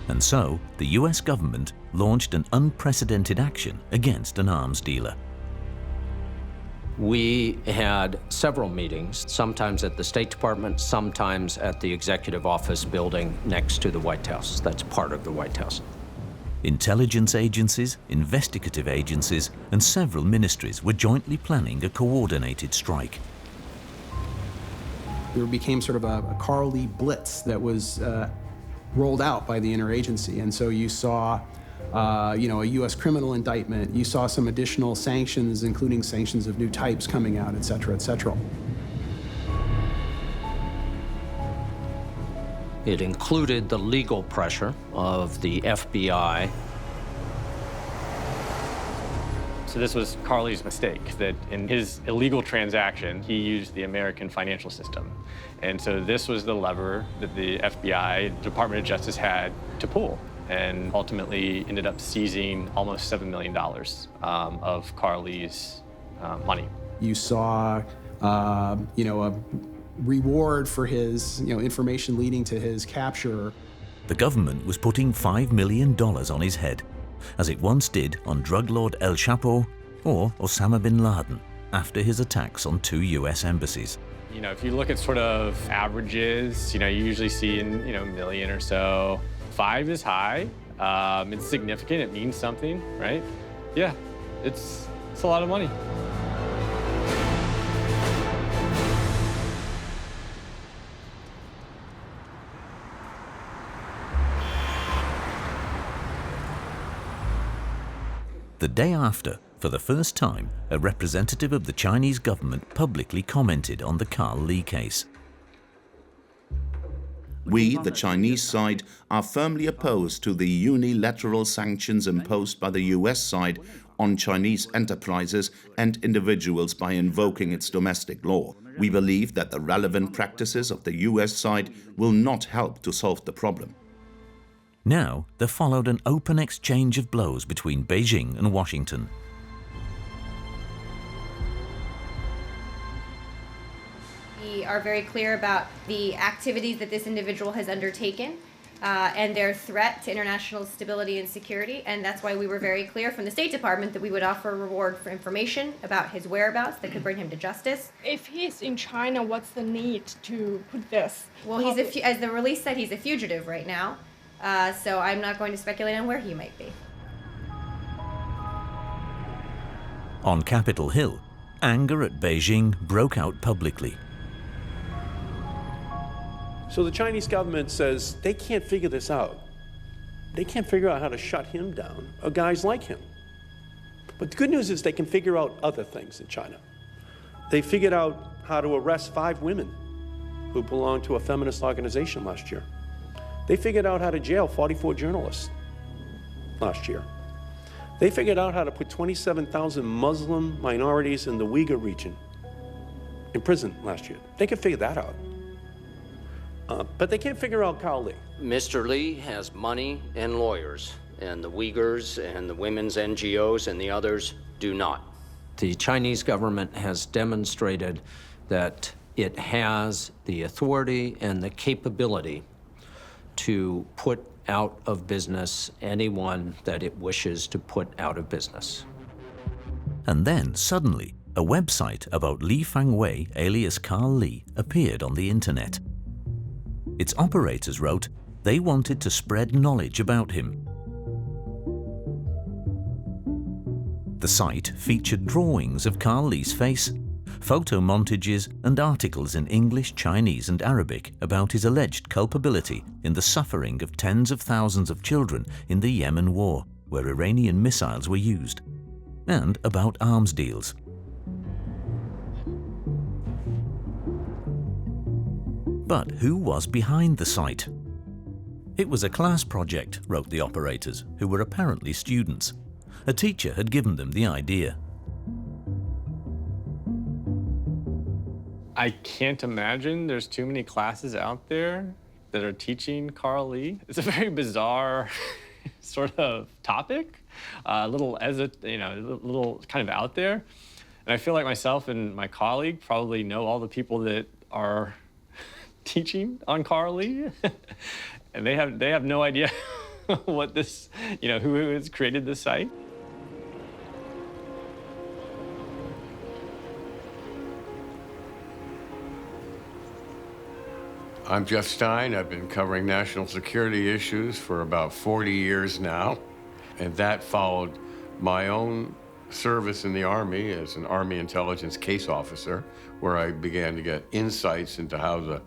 And so, the US government launched an unprecedented action against an arms dealer. We had several meetings, sometimes at the State Department, sometimes at the Executive Office building next to the White House. That's part of the White House. Intelligence agencies, investigative agencies, and several ministries were jointly planning a coordinated strike. There became sort of a Karl Lee blitz that was rolled out by the interagency. And so you saw a U.S. criminal indictment. You saw some additional sanctions, including sanctions of new types coming out, et cetera, et cetera. It included the legal pressure of the FBI. So this was Karl Lee's mistake, that in his illegal transaction, he used the American financial system. And so this was the lever that the FBI, Department of Justice, had to pull, and ultimately ended up seizing almost $7 million of Karl Lee's money. You saw, a reward for his, information leading to his capture. The government was putting $5 million on his head, as it once did on drug lord El Chapo or Osama bin Laden after his attacks on 2 US embassies. If you look at sort of averages, you usually see in, $1 million or so. 5 is high. It's significant. It means something, right? Yeah, it's a lot of money. The day after, for the first time, a representative of the Chinese government publicly commented on the Karl Lee case. We, the Chinese side, are firmly opposed to the unilateral sanctions imposed by the US side on Chinese enterprises and individuals by invoking its domestic law. We believe that the relevant practices of the US side will not help to solve the problem. Now, there followed an open exchange of blows between Beijing and Washington. We are very clear about the activities that this individual has undertaken and their threat to international stability and security, and that's why we were very clear from the State Department that we would offer a reward for information about his whereabouts that could bring him to justice. If he's in China, what's the need to put this? Well, as the release said, he's a fugitive right now. So I'm not going to speculate on where he might be. On Capitol Hill, anger at Beijing broke out publicly. So the Chinese government says they can't figure this out. They can't figure out how to shut him down, or guys like him. But the good news is they can figure out other things in China. They figured out how to arrest 5 women who belonged to a feminist organization last year. They figured out how to jail 44 journalists last year. They figured out how to put 27,000 Muslim minorities in the Uyghur region in prison last year. They could figure that out. But they can't figure out Karl Lee. Mr. Lee has money and lawyers, and the Uyghurs and the women's NGOs and the others do not. The Chinese government has demonstrated that it has the authority and the capability to put out of business anyone that it wishes to put out of business. And then, suddenly, a website about Li Fangwei, alias Karl Lee, appeared on the internet. Its operators wrote they wanted to spread knowledge about him. The site featured drawings of Karl Lee's face, photo montages, and articles in English, Chinese, and Arabic about his alleged culpability in the suffering of tens of thousands of children in the Yemen war, where Iranian missiles were used, and about arms deals. But who was behind the site? It was a class project, wrote the operators, who were apparently students. A teacher had given them the idea. I can't imagine there's too many classes out there that are teaching Karl Lee. It's a very bizarre sort of topic, a little kind of out there. And I feel like myself and my colleague probably know all the people that are teaching on Karl Lee, and they have no idea what this, who has created this site. I'm Jeff Stein. I've been covering national security issues for about 40 years now, and that followed my own service in the Army as an Army intelligence case officer, where I began to get insights into how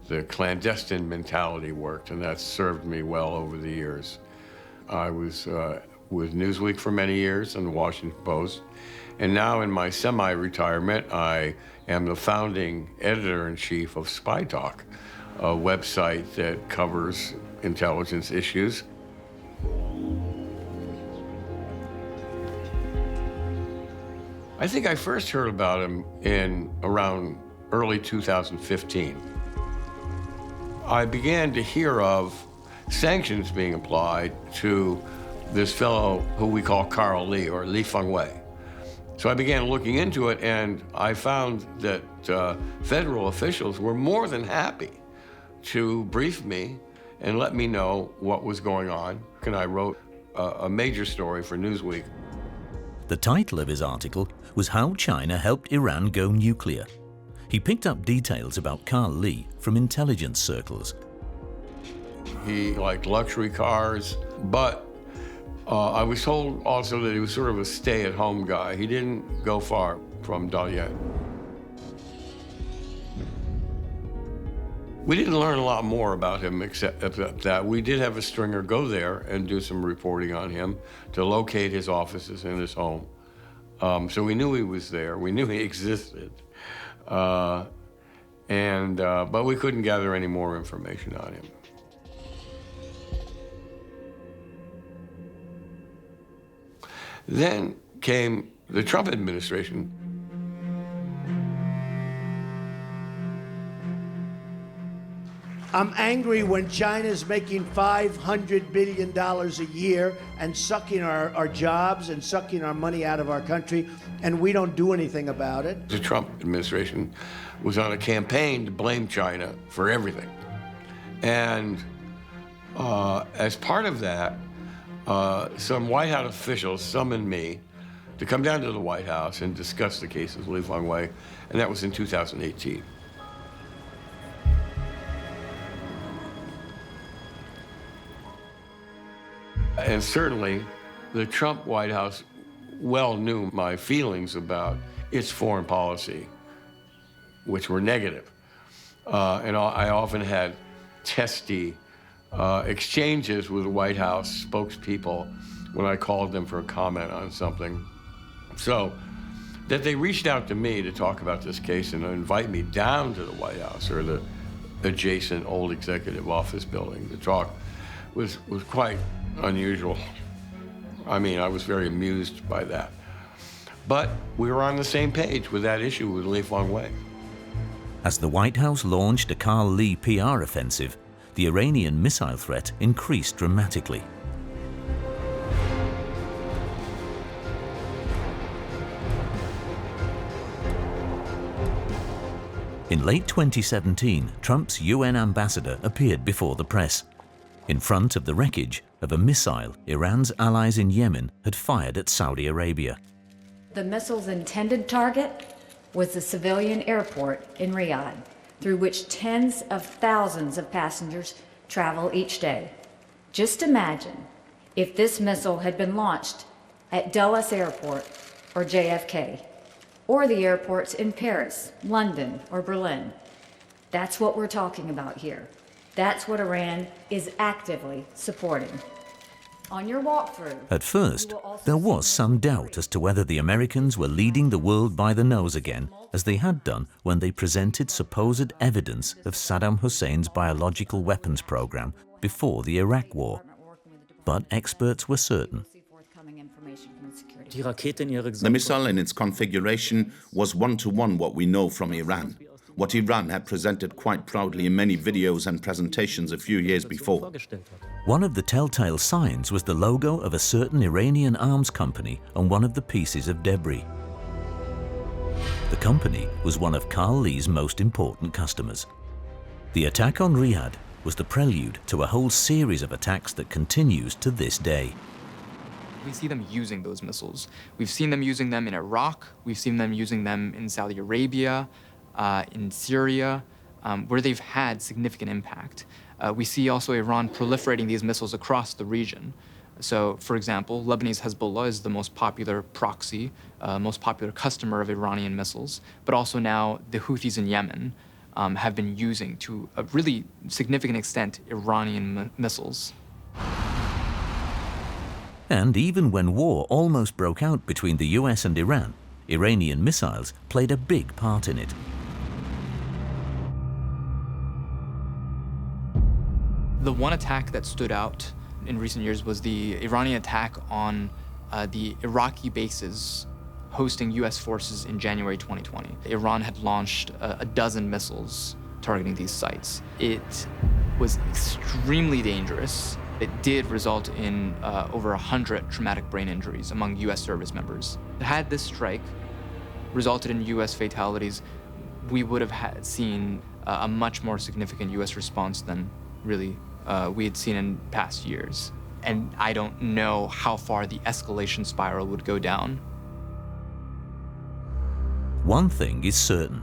the clandestine mentality worked, and that's served me well over the years. I was with Newsweek for many years and the Washington Post, and now in my semi-retirement, I am the founding editor-in-chief of Spy Talk, a website that covers intelligence issues. I think I first heard about him in around early 2015. I began to hear of sanctions being applied to this fellow who we call Karl Lee, or Li Fangwei. So I began looking into it, and I found that federal officials were more than happy to brief me and let me know what was going on. And I wrote a major story for Newsweek. The title of his article was How China Helped Iran Go Nuclear. He picked up details about Karl Lee from intelligence circles. He liked luxury cars, but I was told also that he was sort of a stay-at-home guy. He didn't go far from Dalian. We didn't learn a lot more about him except that we did have a stringer go there and do some reporting on him to locate his offices and his home. So we knew he was there. We knew he existed. But we couldn't gather any more information on him. Then came the Trump administration. I'm angry when China's making $500 billion a year and sucking our jobs and sucking our money out of our country, and we don't do anything about it. The Trump administration was on a campaign to blame China for everything. And as part of that, some White House officials summoned me to come down to the White House and discuss the case of Li Fangwei, and that was in 2018. And certainly, the Trump White House well knew my feelings about its foreign policy, which were negative. And I often had testy exchanges with White House spokespeople when I called them for a comment on something. So that they reached out to me to talk about this case and invite me down to the White House or the adjacent old executive office building to talk was quite unusual. I mean, I was very amused by that. But we were on the same page with that issue with Li Fangwei. As the White House launched a Karl Lee PR offensive, the Iranian missile threat increased dramatically. In late 2017, Trump's UN ambassador appeared before the press, in front of the wreckage of a missile Iran's allies in Yemen had fired at Saudi Arabia. The missile's intended target was the civilian airport in Riyadh, through which tens of thousands of passengers travel each day. Just imagine if this missile had been launched at Dulles Airport or JFK, or the airports in Paris, London, or Berlin. That's what we're talking about here. That's what Iran is actively supporting. On your walkthrough, at first, there was some doubt as to whether the Americans were leading the world by the nose again, as they had done when they presented supposed evidence of Saddam Hussein's biological weapons program before the Iraq War. But experts were certain. The missile in its configuration was one-to-one what we know from Iran, what Iran had presented quite proudly in many videos and presentations a few years before. One of the telltale signs was the logo of a certain Iranian arms company on one of the pieces of debris. The company was one of Karl Lee's most important customers. The attack on Riyadh was the prelude to a whole series of attacks that continues to this day. We see them using those missiles. We've seen them using them in Iraq. We've seen them using them in Saudi Arabia, in Syria, where they've had significant impact. We see also Iran proliferating these missiles across the region. So, for example, Lebanese Hezbollah is the most popular proxy, most popular customer of Iranian missiles, but also now the Houthis in Yemen have been using, to a really significant extent, Iranian missiles. And even when war almost broke out between the US and Iran, Iranian missiles played a big part in it. The one attack that stood out in recent years was the Iranian attack on the Iraqi bases hosting US forces in January 2020. Iran had launched a dozen missiles targeting these sites. It was extremely dangerous. It did result in over 100 traumatic brain injuries among US service members. Had this strike resulted in US fatalities, we would have seen a much more significant US response than really we had seen in past years. And I don't know how far the escalation spiral would go down. One thing is certain.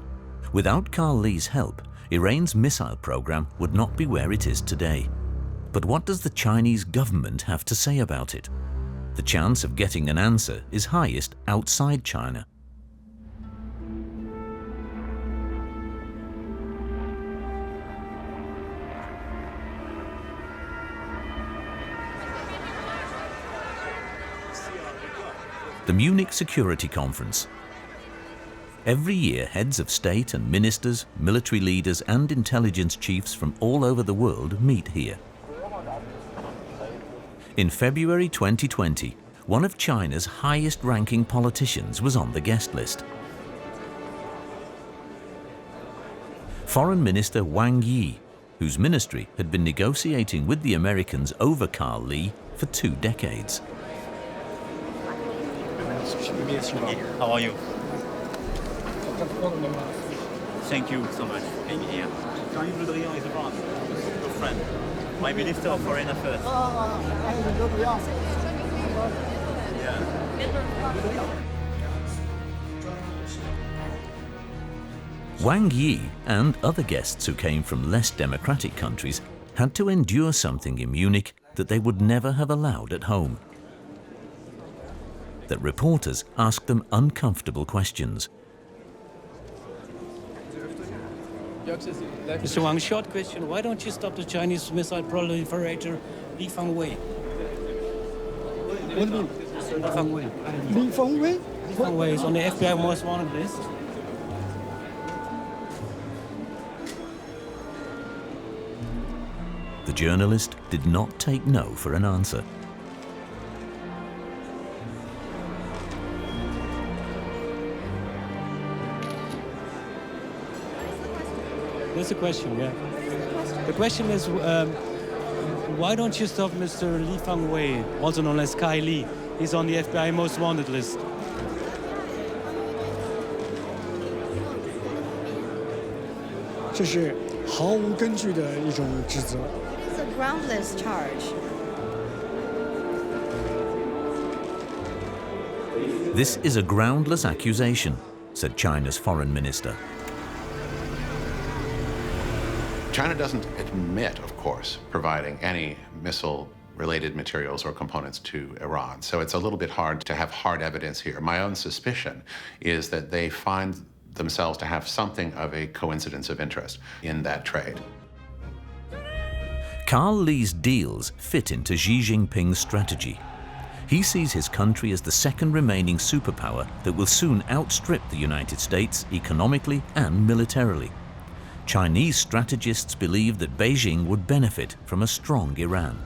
Without Karl Lee's help, Iran's missile program would not be where it is today. But what does the Chinese government have to say about it? The chance of getting an answer is highest outside China. The Munich Security Conference. Every year, heads of state and ministers, military leaders and intelligence chiefs from all over the world meet here. In February 2020, one of China's highest-ranking politicians was on the guest list. Foreign Minister Wang Yi, whose ministry had been negotiating with the Americans over Karl Lee for 2 decades. How are you? Thank you so much. Jean-Yves Le Drian is around. Your friend. My Minister of Foreign Affairs. Wang Yi and other guests who came from less democratic countries had to endure something in Munich that they would never have allowed at home. That reporters asked them uncomfortable questions. Mr. Wang, short question. Why don't you stop the Chinese missile proliferator Li Fangwei? What do you mean? Li Fangwei. Li Fangwei? Li Fangwei is on the FBI most wanted list. The journalist did not take no for an answer. That's the question, yeah. The question is, why don't you stop Mr. Li Fangwei, also known as Karl Lee? He's on the FBI most wanted list. It's a groundless charge. This is a groundless accusation, said China's foreign minister. China doesn't admit, of course, providing any missile-related materials or components to Iran, so it's a little bit hard to have hard evidence here. My own suspicion is that they find themselves to have something of a coincidence of interest in that trade. Karl Lee's deals fit into Xi Jinping's strategy. He sees his country as the second remaining superpower that will soon outstrip the United States economically and militarily. Chinese strategists believe that Beijing would benefit from a strong Iran.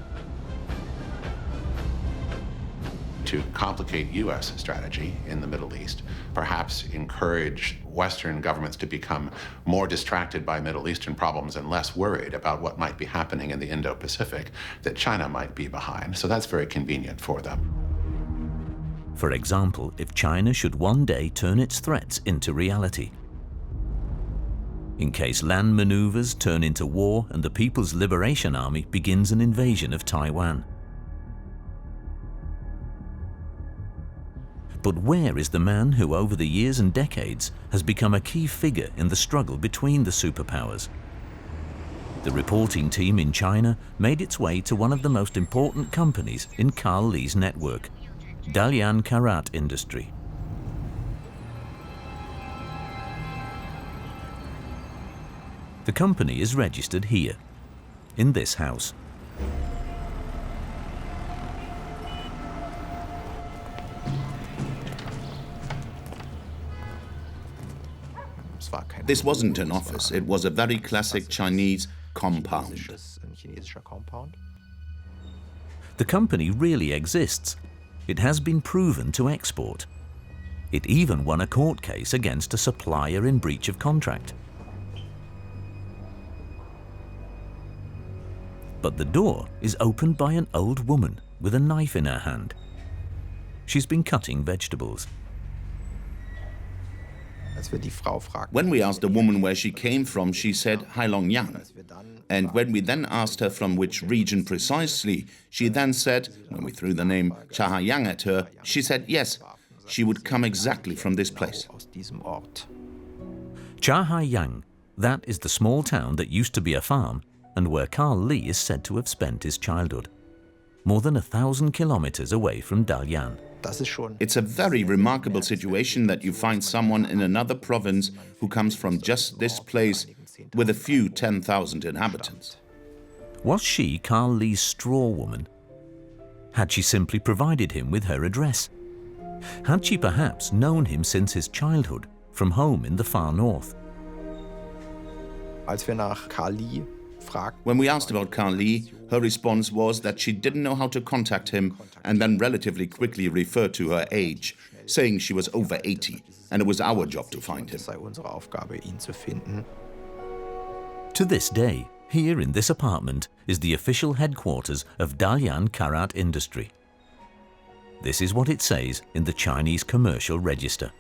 To complicate U.S. strategy in the Middle East, perhaps encourage Western governments to become more distracted by Middle Eastern problems and less worried about what might be happening in the Indo-Pacific that China might be behind. So that's very convenient for them. For example, if China should one day turn its threats into reality. in case land maneuvers turn into war and the People's Liberation Army begins an invasion of Taiwan. But where is the man who over the years and decades has become a key figure in the struggle between the superpowers? The reporting team in China made its way to one of the most important companies in Karl Lee's network, Dalian Karat Industry. The company is registered here, in this house. This wasn't an office, it was a very classic Chinese compound. The company really exists. It has been proven to export. It even won a court case against a supplier in breach of contract. But the door is opened by an old woman with a knife in her hand. She's been cutting vegetables. When we asked the woman where she came from, she said Heilongjiang. And when we then asked her from which region precisely, she then said, when we threw the name Chahayang at her, she said yes, she would come exactly from this place. Chahayang, that is the small town that used to be a farm and where Karl Lee is said to have spent his childhood, more than 1,000 kilometers away from Dalian. It's a very remarkable situation that you find someone in another province who comes from just this place with a few 10,000 inhabitants. Was she Karl Lee's straw woman? Had she simply provided him with her address? Had she perhaps known him since his childhood, from home in the far north? When we asked about Karl Lee, her response was that she didn't know how to contact him and then relatively quickly referred to her age, saying she was over 80 and it was our job to find him. To this day, here in this apartment is the official headquarters of Dalian Karat Industry. This is what it says in the Chinese Commercial Register.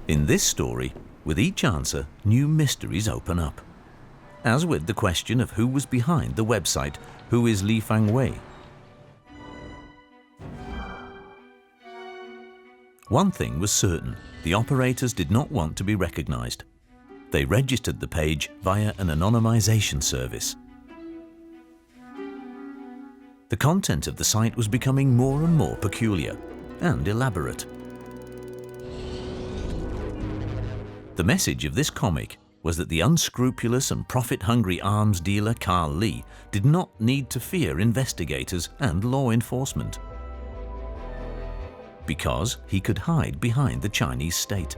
In this story, with each answer, new mysteries open up. As with the question of who was behind the website, Who is Li Fangwei? One thing was certain, the operators did not want to be recognized. They registered the page via an anonymization service. The content of the site was becoming more and more peculiar and elaborate. The message of this comic was that the unscrupulous and profit-hungry arms dealer Karl Lee did not need to fear investigators and law enforcement, because he could hide behind the Chinese state.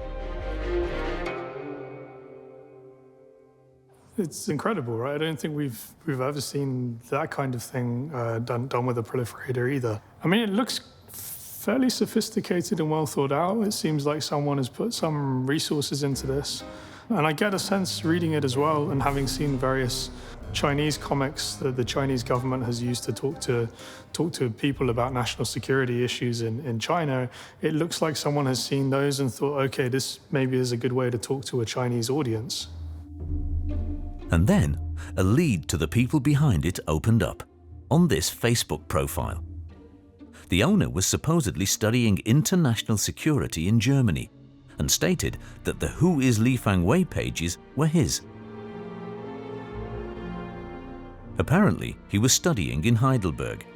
It's incredible, right? I don't think we've ever seen that kind of thing done with a proliferator either. I mean, it looks fairly sophisticated and well thought out. It seems like someone has put some resources into this. And I get a sense reading it as well, and having seen various Chinese comics that the Chinese government has used to talk to people about national security issues in China, it looks like someone has seen those and thought, okay, this maybe is a good way to talk to a Chinese audience. And then, a lead to the people behind it opened up, on this Facebook profile. The owner was supposedly studying international security in Germany, and stated that the Who is Li Fangwei pages were his. Apparently, he was studying in Heidelberg.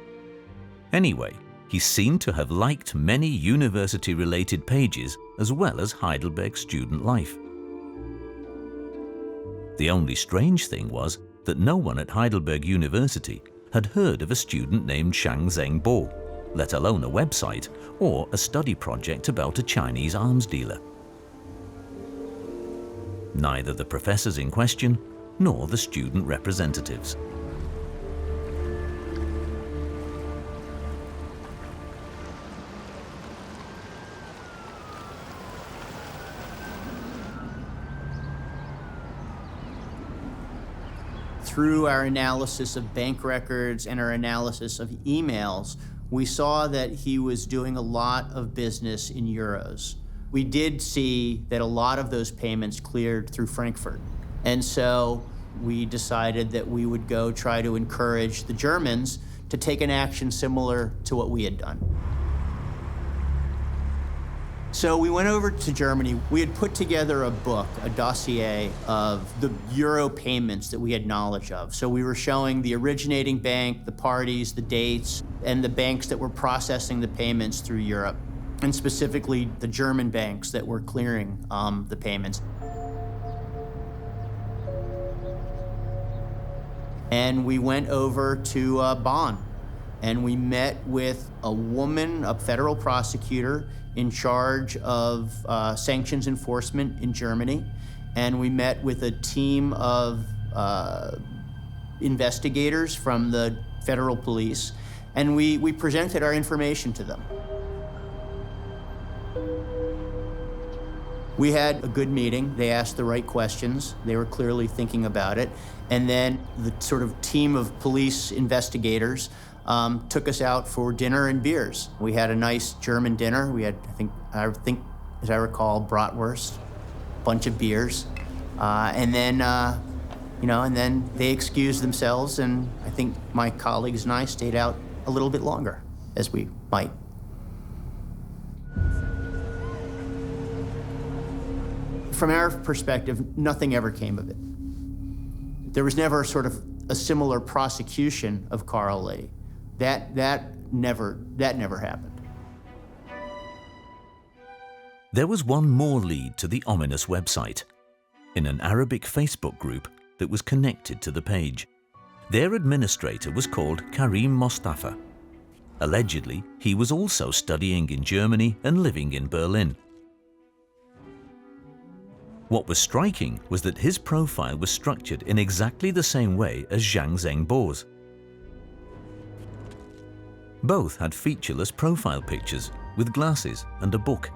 Anyway, he seemed to have liked many university-related pages as well as Heidelberg student life. The only strange thing was that no one at Heidelberg University had heard of a student named Shang Zhengbo, let alone a website or a study project about a Chinese arms dealer. Neither the professors in question nor the student representatives. Through our analysis of bank records and our analysis of emails, we saw that he was doing a lot of business in euros. We did see that a lot of those payments cleared through Frankfurt. And so we decided that we would go try to encourage the Germans to take an action similar to what we had done. So we went over to Germany. We had put together a book, a dossier of the euro payments that we had knowledge of. So we were showing the originating bank, the parties, the dates, and the banks that were processing the payments through Europe, and specifically the German banks that were clearing the payments. And we went over to Bonn, and we met with a woman, a federal prosecutor in charge of sanctions enforcement in Germany. And we met with a team of investigators from the federal police, and we presented our information to them. We had a good meeting. They asked the right questions. They were clearly thinking about it. And then the sort of team of police investigators took us out for dinner and beers. We had a nice German dinner. We had, I think, as I recall, bratwurst, bunch of beers. And then they excused themselves, and I think my colleagues and I stayed out a little bit longer, as we might. From our perspective, nothing ever came of it. There was never sort of a similar prosecution of Karl Lee. That never happened. There was one more lead to the ominous website. In an Arabic Facebook group that was connected to the page. Their administrator was called Karim Mostafa. Allegedly, he was also studying in Germany and living in Berlin. What was striking was that his profile was structured in exactly the same way as Zhang Zhengbo's. Both had featureless profile pictures with glasses and a book.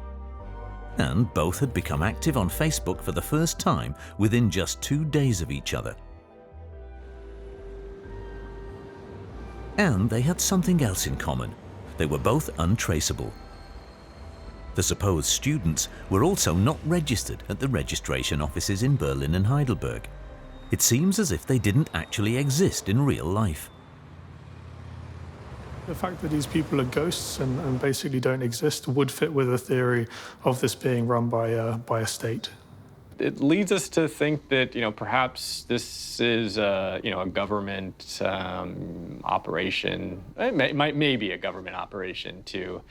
And both had become active on Facebook for the first time within just 2 days of each other. And they had something else in common. They were both untraceable. The supposed students were also not registered at the registration offices in Berlin and Heidelberg. It seems as if they didn't actually exist in real life. The fact that these people are ghosts and basically don't exist would fit with a theory of this being run by a state. It leads us to think that, perhaps this is, a government operation. It may be a government operation to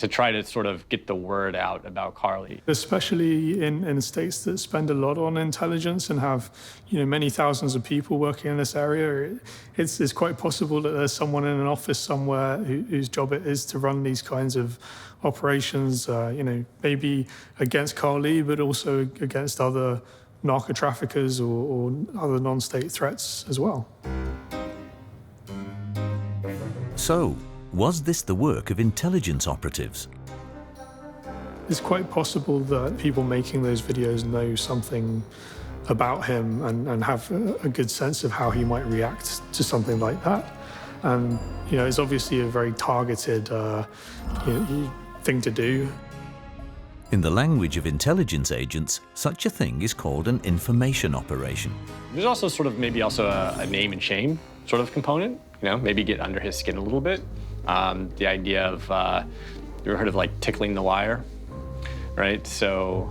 try to sort of get the word out about Karl Lee. Especially in states that spend a lot on intelligence and have, many thousands of people working in this area, it's quite possible that there's someone in an office somewhere whose job it is to run these kinds of operations, maybe against Karl Lee, but also against other narco-traffickers or other non-state threats as well. So, was this the work of intelligence operatives? It's quite possible that people making those videos know something about him and have a good sense of how he might react to something like that. And, it's obviously a very targeted thing to do. In the language of intelligence agents, such a thing is called an information operation. There's also sort of maybe also a name and shame sort of component, maybe get under his skin a little bit. The idea of, you ever heard of like tickling the wire, right? So,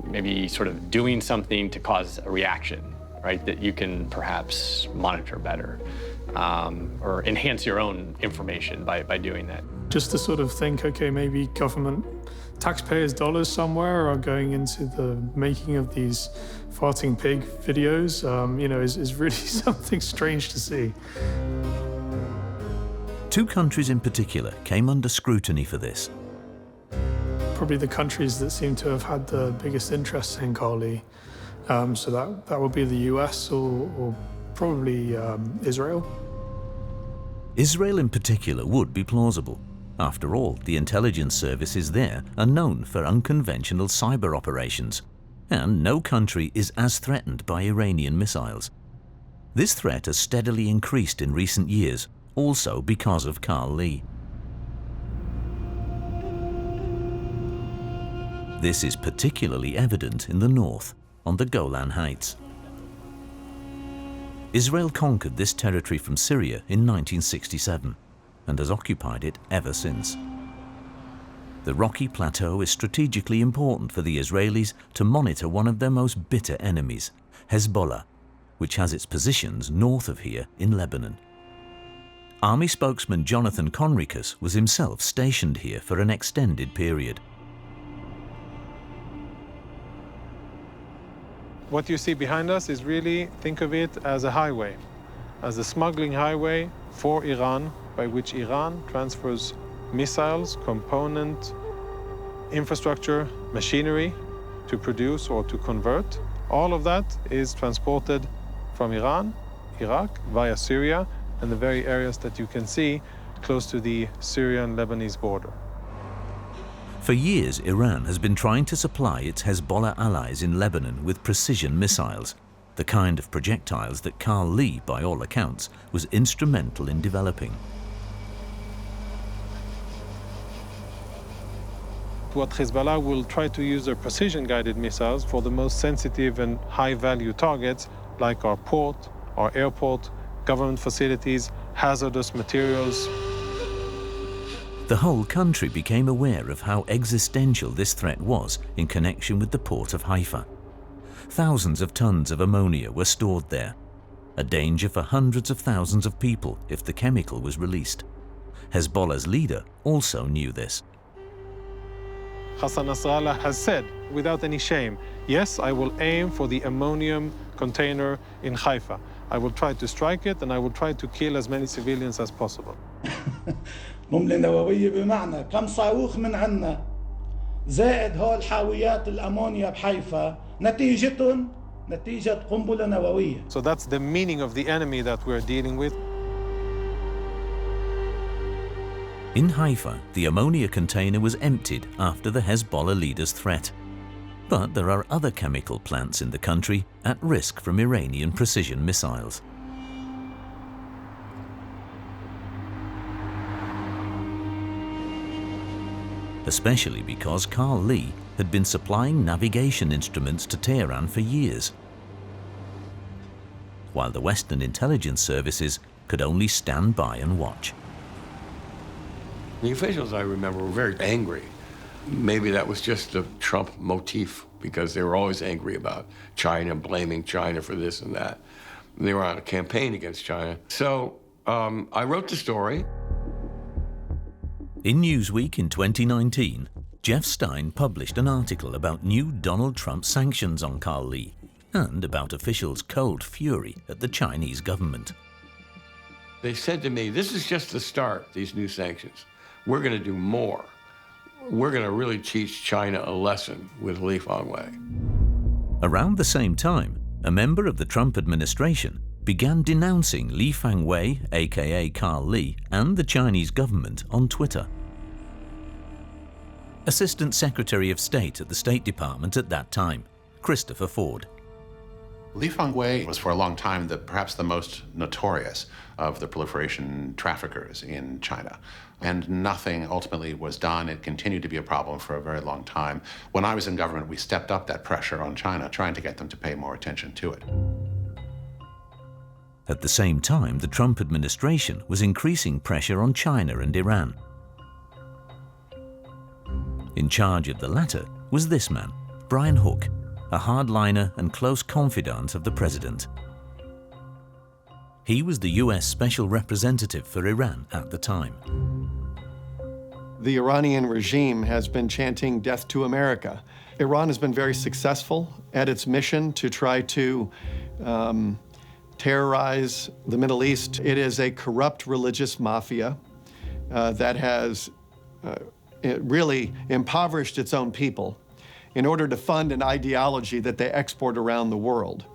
maybe sort of doing something to cause a reaction, right? That you can perhaps monitor better, or enhance your own information by doing that. Just to sort of think, okay, maybe government taxpayers' dollars somewhere are going into the making of these farting pig videos, is really something strange to see. 2 countries in particular came under scrutiny for this. Probably the countries that seem to have had the biggest interest in Karl Lee. So that would be the US or probably Israel. Israel in particular would be plausible. After all, the intelligence services there are known for unconventional cyber operations, and no country is as threatened by Iranian missiles. This threat has steadily increased in recent years, also because of Karl Lee. This is particularly evident in the north, on the Golan Heights. Israel conquered this territory from Syria in 1967 and has occupied it ever since. The rocky plateau is strategically important for the Israelis to monitor one of their most bitter enemies, Hezbollah, which has its positions north of here in Lebanon. Army spokesman Jonathan Conricus was himself stationed here for an extended period. What you see behind us is really, think of it as a highway, as a smuggling highway for Iran, by which Iran transfers missiles, component, infrastructure, machinery to produce or to convert. All of that is transported from Iran, Iraq, via Syria, and the very areas that you can see close to the Syrian-Lebanese border. For years, Iran has been trying to supply its Hezbollah allies in Lebanon with precision missiles, the kind of projectiles that Karl Lee, by all accounts, was instrumental in developing. What Hezbollah will try to use their precision-guided missiles for the most sensitive and high-value targets, like our port, our airport, government facilities, hazardous materials. The whole country became aware of how existential this threat was in connection with the port of Haifa. Thousands of tons of ammonia were stored there, a danger for hundreds of thousands of people if the chemical was released. Hezbollah's leader also knew this. Hassan Nasrallah has said, without any shame, yes, I will aim for the ammonium container in Haifa. I will try to strike it, and I will try to kill as many civilians as possible. قنبلة نووية بمعنى كم صاروخ من عنا زائد هول حاويات الأمونيا بحيفا نتيجة قنبلة نووية. So that's the meaning of the enemy that we're dealing with. In Haifa, the ammonia container was emptied after the Hezbollah leader's threat. But there are other chemical plants in the country at risk from Iranian precision missiles. Especially because Karl Lee had been supplying navigation instruments to Tehran for years, while the Western intelligence services could only stand by and watch. The officials, I remember, were very angry. Maybe that was just a Trump motif, because they were always angry about China, blaming China for this and that. They were on a campaign against China. So I wrote the story. In Newsweek in 2019, Jeff Stein published an article about new Donald Trump sanctions on Karl Lee and about officials' cold fury at the Chinese government. They said to me, this is just the start, these new sanctions. We're going to do more. We're going to really teach China a lesson with Li Fangwei. Around the same time, a member of the Trump administration began denouncing Li Fangwei, aka Karl Lee, and the Chinese government on Twitter. Assistant Secretary of State at the State Department at that time, Christopher Ford. Li Fangwei was for a long time perhaps the most notorious of the proliferation traffickers in China. And nothing ultimately was done. It continued to be a problem for a very long time. When I was in government, we stepped up that pressure on China, trying to get them to pay more attention to it. At the same time, the Trump administration was increasing pressure on China and Iran. In charge of the latter was this man, Brian Hook, a hardliner and close confidant of the president. He was the US Special Representative for Iran at the time. The Iranian regime has been chanting death to America. Iran has been very successful at its mission to try to terrorize the Middle East. It is a corrupt religious mafia that has really impoverished its own people in order to fund an ideology that they export around the world.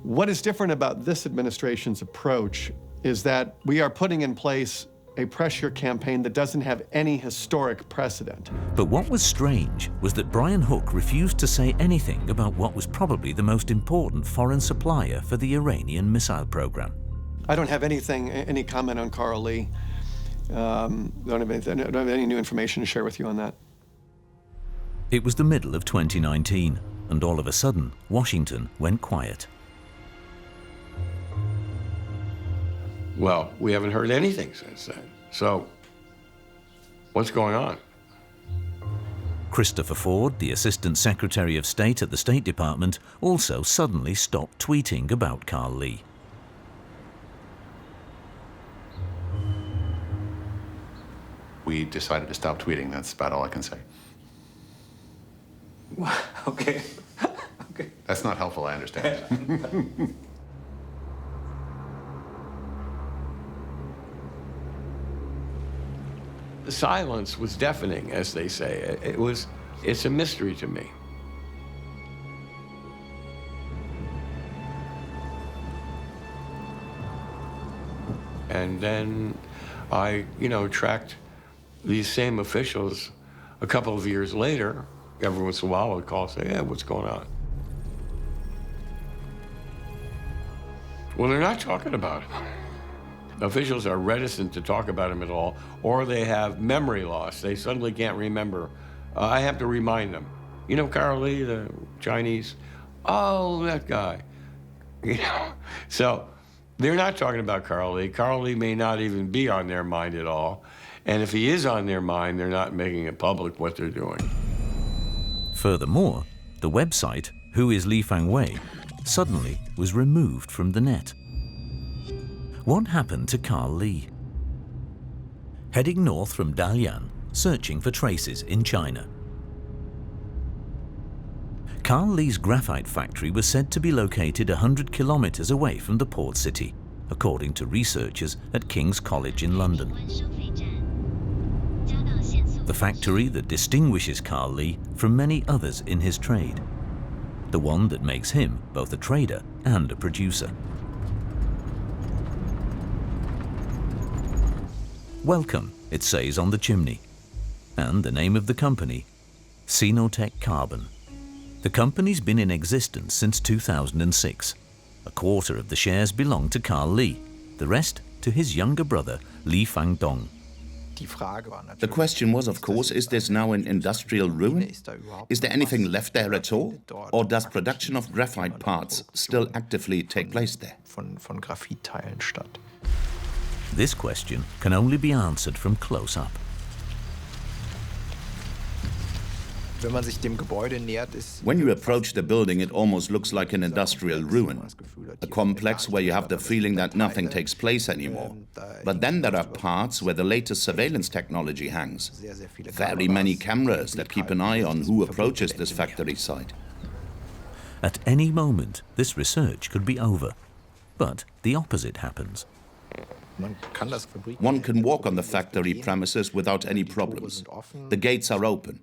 What is different about this administration's approach is that we are putting in place a pressure campaign that doesn't have any historic precedent. But what was strange was that Brian Hook refused to say anything about what was probably the most important foreign supplier for the Iranian missile program. I don't have any comment on Karl Lee. Don't have any new information to share with you on that. It was the middle of 2019, and all of a sudden, Washington went quiet. Well, we haven't heard anything since then. So, what's going on? Christopher Ford, the Assistant Secretary of State at the State Department, also suddenly stopped tweeting about Karl Lee. We decided to stop tweeting. That's about all I can say. Okay. Okay. That's not helpful, I understand. The silence was deafening, as they say. It's a mystery to me. And then I, tracked these same officials a couple of years later. Every once in a while I would call and say, yeah, what's going on? Well, they're not talking about it. Officials are reticent to talk about him at all, or they have memory loss. They suddenly can't remember. I have to remind them. Karl Lee, the Chinese, oh, that guy. So they're not talking about Karl Lee. Karl Lee may not even be on their mind at all. And if he is on their mind, they're not making it public what they're doing. Furthermore, the website, Who is Li Fangwei, suddenly was removed from the net. What happened to Karl Lee? Heading north from Dalian, searching for traces in China. Karl Lee's graphite factory was said to be located 100 kilometers away from the port city, according to researchers at King's College in London. The factory that distinguishes Karl Lee from many others in his trade. The one that makes him both a trader and a producer. Welcome, it says on the chimney. And the name of the company, Sinotech Carbon. The company's been in existence since 2006. A quarter of the shares belong to Karl Lee, the rest to his younger brother, Li Fangdong. The question was, of course, is this now an industrial ruin? Is there anything left there at all? Or does production of graphite parts still actively take place there? This question can only be answered from close up. When you approach the building, it almost looks like an industrial ruin, a complex where you have the feeling that nothing takes place anymore. But then there are parts where the latest surveillance technology hangs. Very many cameras that keep an eye on who approaches this factory site. At any moment, this research could be over. But the opposite happens. One can walk on the factory premises without any problems. The gates are open.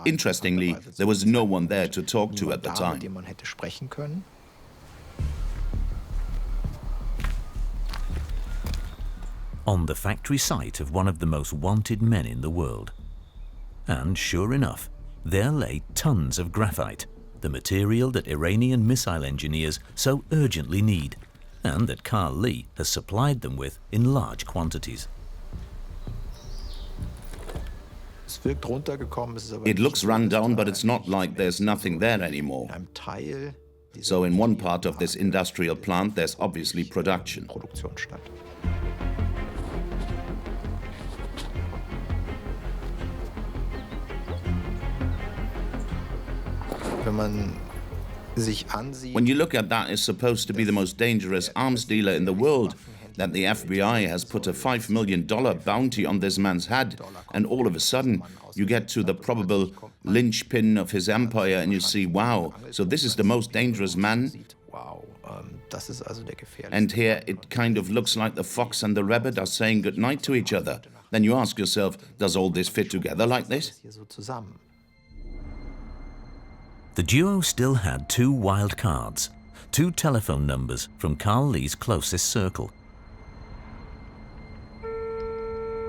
Interestingly, there was no one there to talk to at the time. On the factory site of one of the most wanted men in the world. And sure enough, there lay tons of graphite, the material that Iranian missile engineers so urgently need, and that Karl Lee has supplied them with in large quantities. It looks run down, but it's not like there's nothing there anymore. So in one part of this industrial plant, there's obviously production. When you look at that, it's supposed to be the most dangerous arms dealer in the world, that the FBI has put a $5 million bounty on this man's head, and all of a sudden you get to the probable linchpin of his empire and you see, wow, so this is the most dangerous man? And here it kind of looks like the fox and the rabbit are saying goodnight to each other. Then you ask yourself, does all this fit together like this? The duo still had two wild cards, two telephone numbers from Karl Lee's closest circle.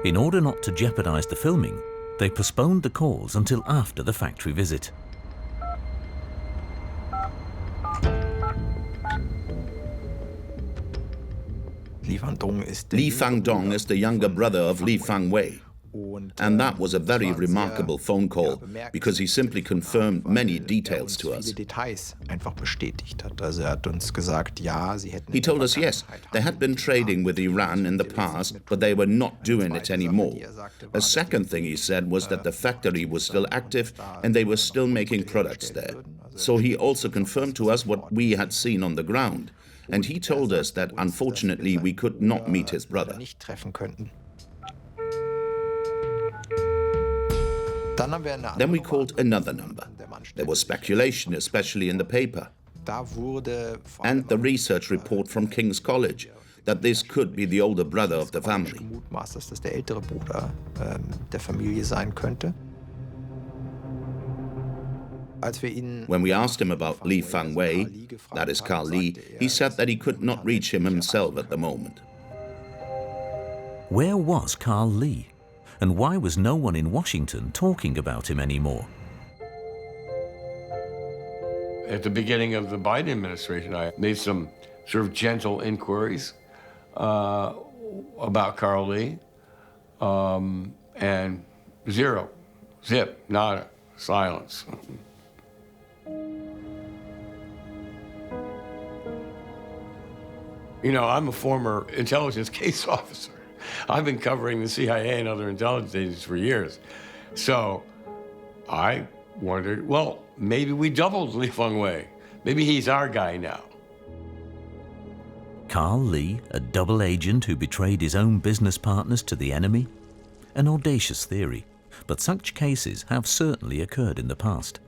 In order not to jeopardize the filming, they postponed the calls until after the factory visit. Li Fangdong is the younger brother of Li Fangwei. And that was a very remarkable phone call because he simply confirmed many details to us. He told us, yes, they had been trading with Iran in the past, but they were not doing it anymore. A second thing he said was that the factory was still active and they were still making products there. So he also confirmed to us what we had seen on the ground. And he told us that unfortunately we could not meet his brother. Then we called another number. There was speculation, especially in the paper, and the research report from King's College, that this could be the older brother of the family. When we asked him about Li Fangwei, that is Karl Lee, he said that he could not reach him himself at the moment. Where was Karl Lee? And why was no one in Washington talking about him anymore? At the beginning of the Biden administration, I made some sort of gentle inquiries about Karl Lee, and zero, zip, nada, silence. You know, I'm a former intelligence case officer. I've been covering the CIA and other intelligence agencies for years. So I wondered, well, maybe we doubled Li Fangwei. Maybe he's our guy now. Karl Lee, a double agent who betrayed his own business partners to the enemy? An audacious theory, but such cases have certainly occurred in the past.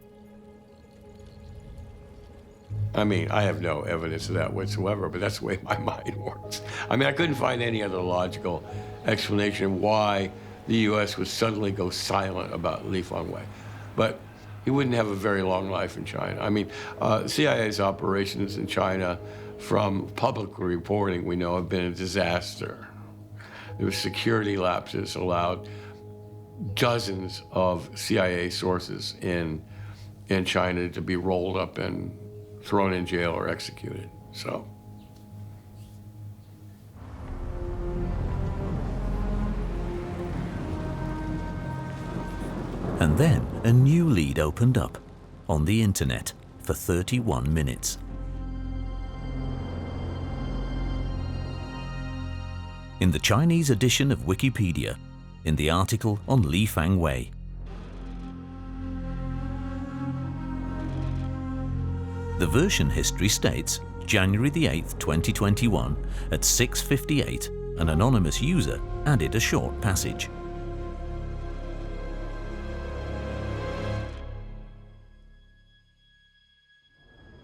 I mean, I have no evidence of that whatsoever, but that's the way my mind works. I mean, I couldn't find any other logical explanation why the U.S. would suddenly go silent about Li Fangwei. But he wouldn't have a very long life in China. I mean, CIA's operations in China, from public reporting, we know, have been a disaster. There were security lapses allowed dozens of CIA sources in China to be rolled up and thrown in jail or executed, so. And then a new lead opened up on the internet for 31 minutes. In the Chinese edition of Wikipedia, in the article on Li Fangwei, the version history states January the 8th, 2021 at 6:58, an anonymous user added a short passage.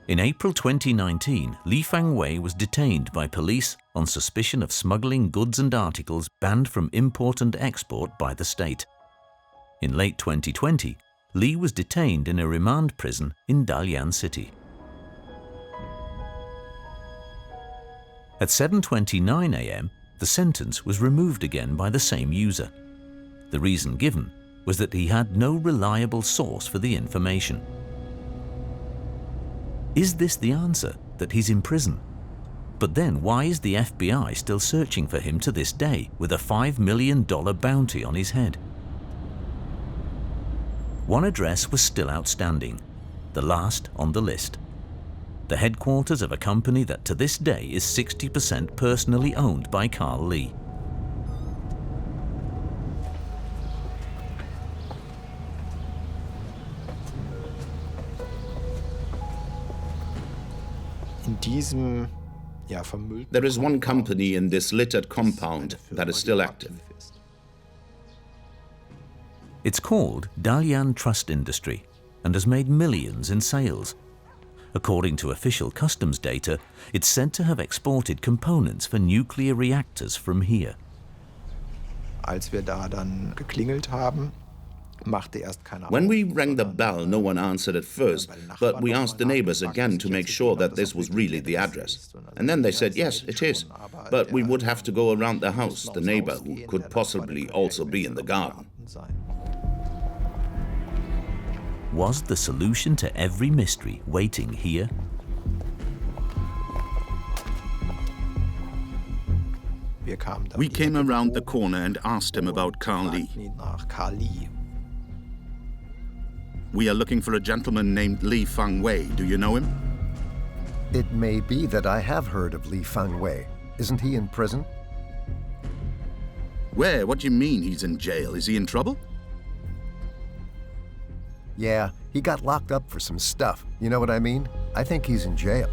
In April 2019, Li Fangwei was detained by police on suspicion of smuggling goods and articles banned from import and export by the state. In late 2020, Li was detained in a remand prison in Dalian City. At 7:29 a.m., the sentence was removed again by the same user. The reason given was that he had no reliable source for the information. Is this the answer, that he's in prison? But then why is the FBI still searching for him to this day with a $5 million bounty on his head? One address was still outstanding, the last on the list. The headquarters of a company that to this day is 60% personally owned by Karl Lee. There is one company in this littered compound that is still active. It's called Dalian Trust Industry and has made millions in sales. According to official customs data, it's said to have exported components for nuclear reactors from here. When we rang the bell, no one answered at first, but we asked the neighbors again to make sure that this was really the address. And then they said, yes, it is. But we would have to go around the house, the neighbor, who could possibly also be in the garden. Was the solution to every mystery waiting here? We came around the corner and asked him about Karl Lee. We are looking for a gentleman named Li Fangwei. Do you know him? It may be that I have heard of Li Fangwei. Isn't he in prison? Where? What do you mean he's in jail? Is he in trouble? Yeah, he got locked up for some stuff. You know what I mean? I think he's in jail.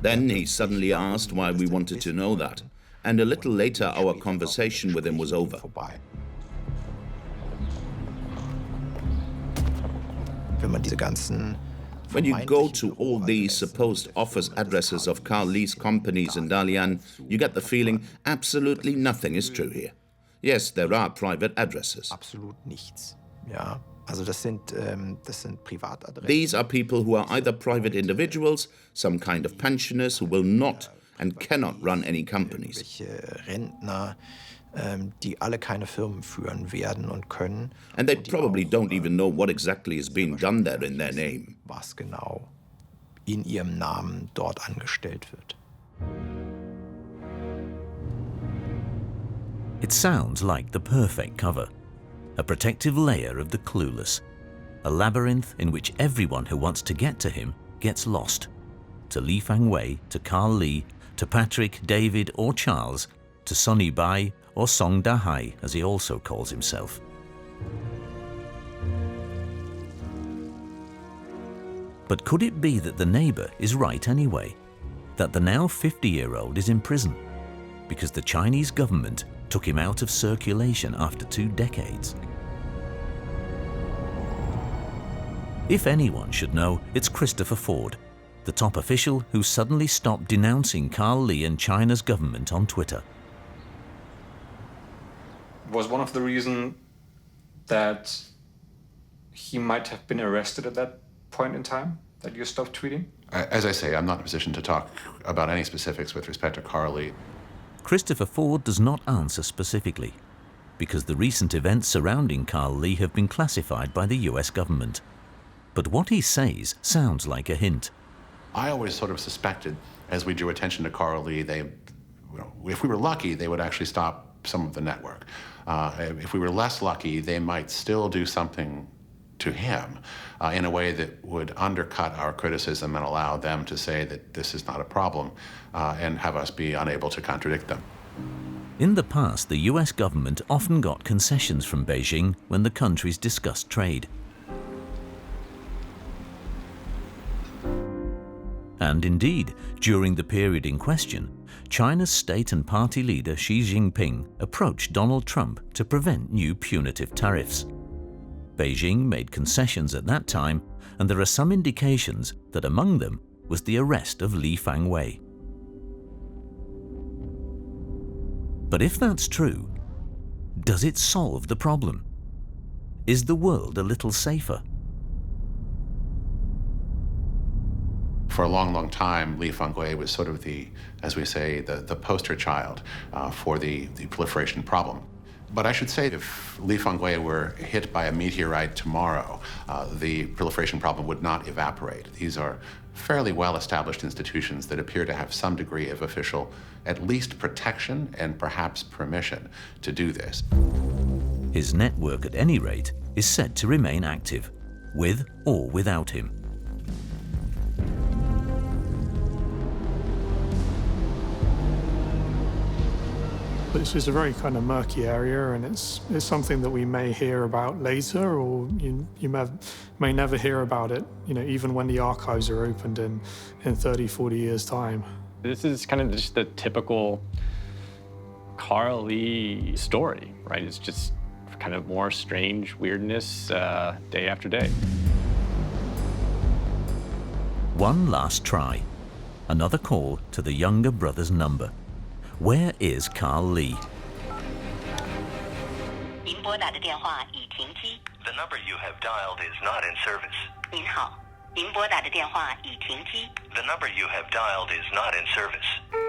Then he suddenly asked why we wanted to know that. And a little later, our conversation with him was over. When you go to all these supposed office addresses of Karl Lee's companies in Dalian, you get the feeling absolutely nothing is true here. Yes, there are private addresses. These are people who are either private individuals, some kind of pensioners who will not and cannot run any companies. And they probably don't even know what exactly is being done there in their name. It sounds like the perfect cover. A protective layer of the clueless. A labyrinth in which everyone who wants to get to him gets lost. To Li Fangwei, to Karl Lee, to Patrick, David or Charles, to Sonny Bai or Song Dahai, as he also calls himself. But could it be that the neighbor is right anyway? That the now 50-year-old is in prison? Because the Chinese government took him out of circulation after 2 decades? If anyone should know, it's Christopher Ford, the top official who suddenly stopped denouncing Karl Lee and China's government on Twitter. Was one of the reasons that he might have been arrested at that point in time, that you stopped tweeting? As I say, I'm not in a position to talk about any specifics with respect to Karl Lee. Christopher Ford does not answer specifically, because the recent events surrounding Karl Lee have been classified by the US government. But what he says sounds like a hint. I always sort of suspected, as we drew attention to Karl Lee, if we were lucky, they would actually stop some of the network. If we were less lucky, they might still do something to him in a way that would undercut our criticism and allow them to say that this is not a problem and have us be unable to contradict them. In the past, the US government often got concessions from Beijing when the countries discussed trade. And indeed, during the period in question, China's state and party leader Xi Jinping approached Donald Trump to prevent new punitive tariffs. Beijing made concessions at that time, and there are some indications that among them was the arrest of Li Fangwei. But if that's true, does it solve the problem? Is the world a little safer? For a long, long time, Li Fangwei was sort of the, as we say, the poster child for the proliferation problem. But I should say, if Li Fangwei were hit by a meteorite tomorrow, the proliferation problem would not evaporate. These are fairly well-established institutions that appear to have some degree of official, at least protection and perhaps permission to do this. His network, at any rate, is said to remain active, with or without him. This is a very kind of murky area, and it's something that we may hear about later, or you may never hear about it, even when the archives are opened in 30, 40 years' time. This is kind of just the typical Karl Lee story, right? It's just kind of more strange weirdness day after day. One last try. Another call to the younger brother's number. Where is Karl Lee? The number you have dialed is not in service. 您好，您拨打的电话已停机。 The number you have dialed is not in service.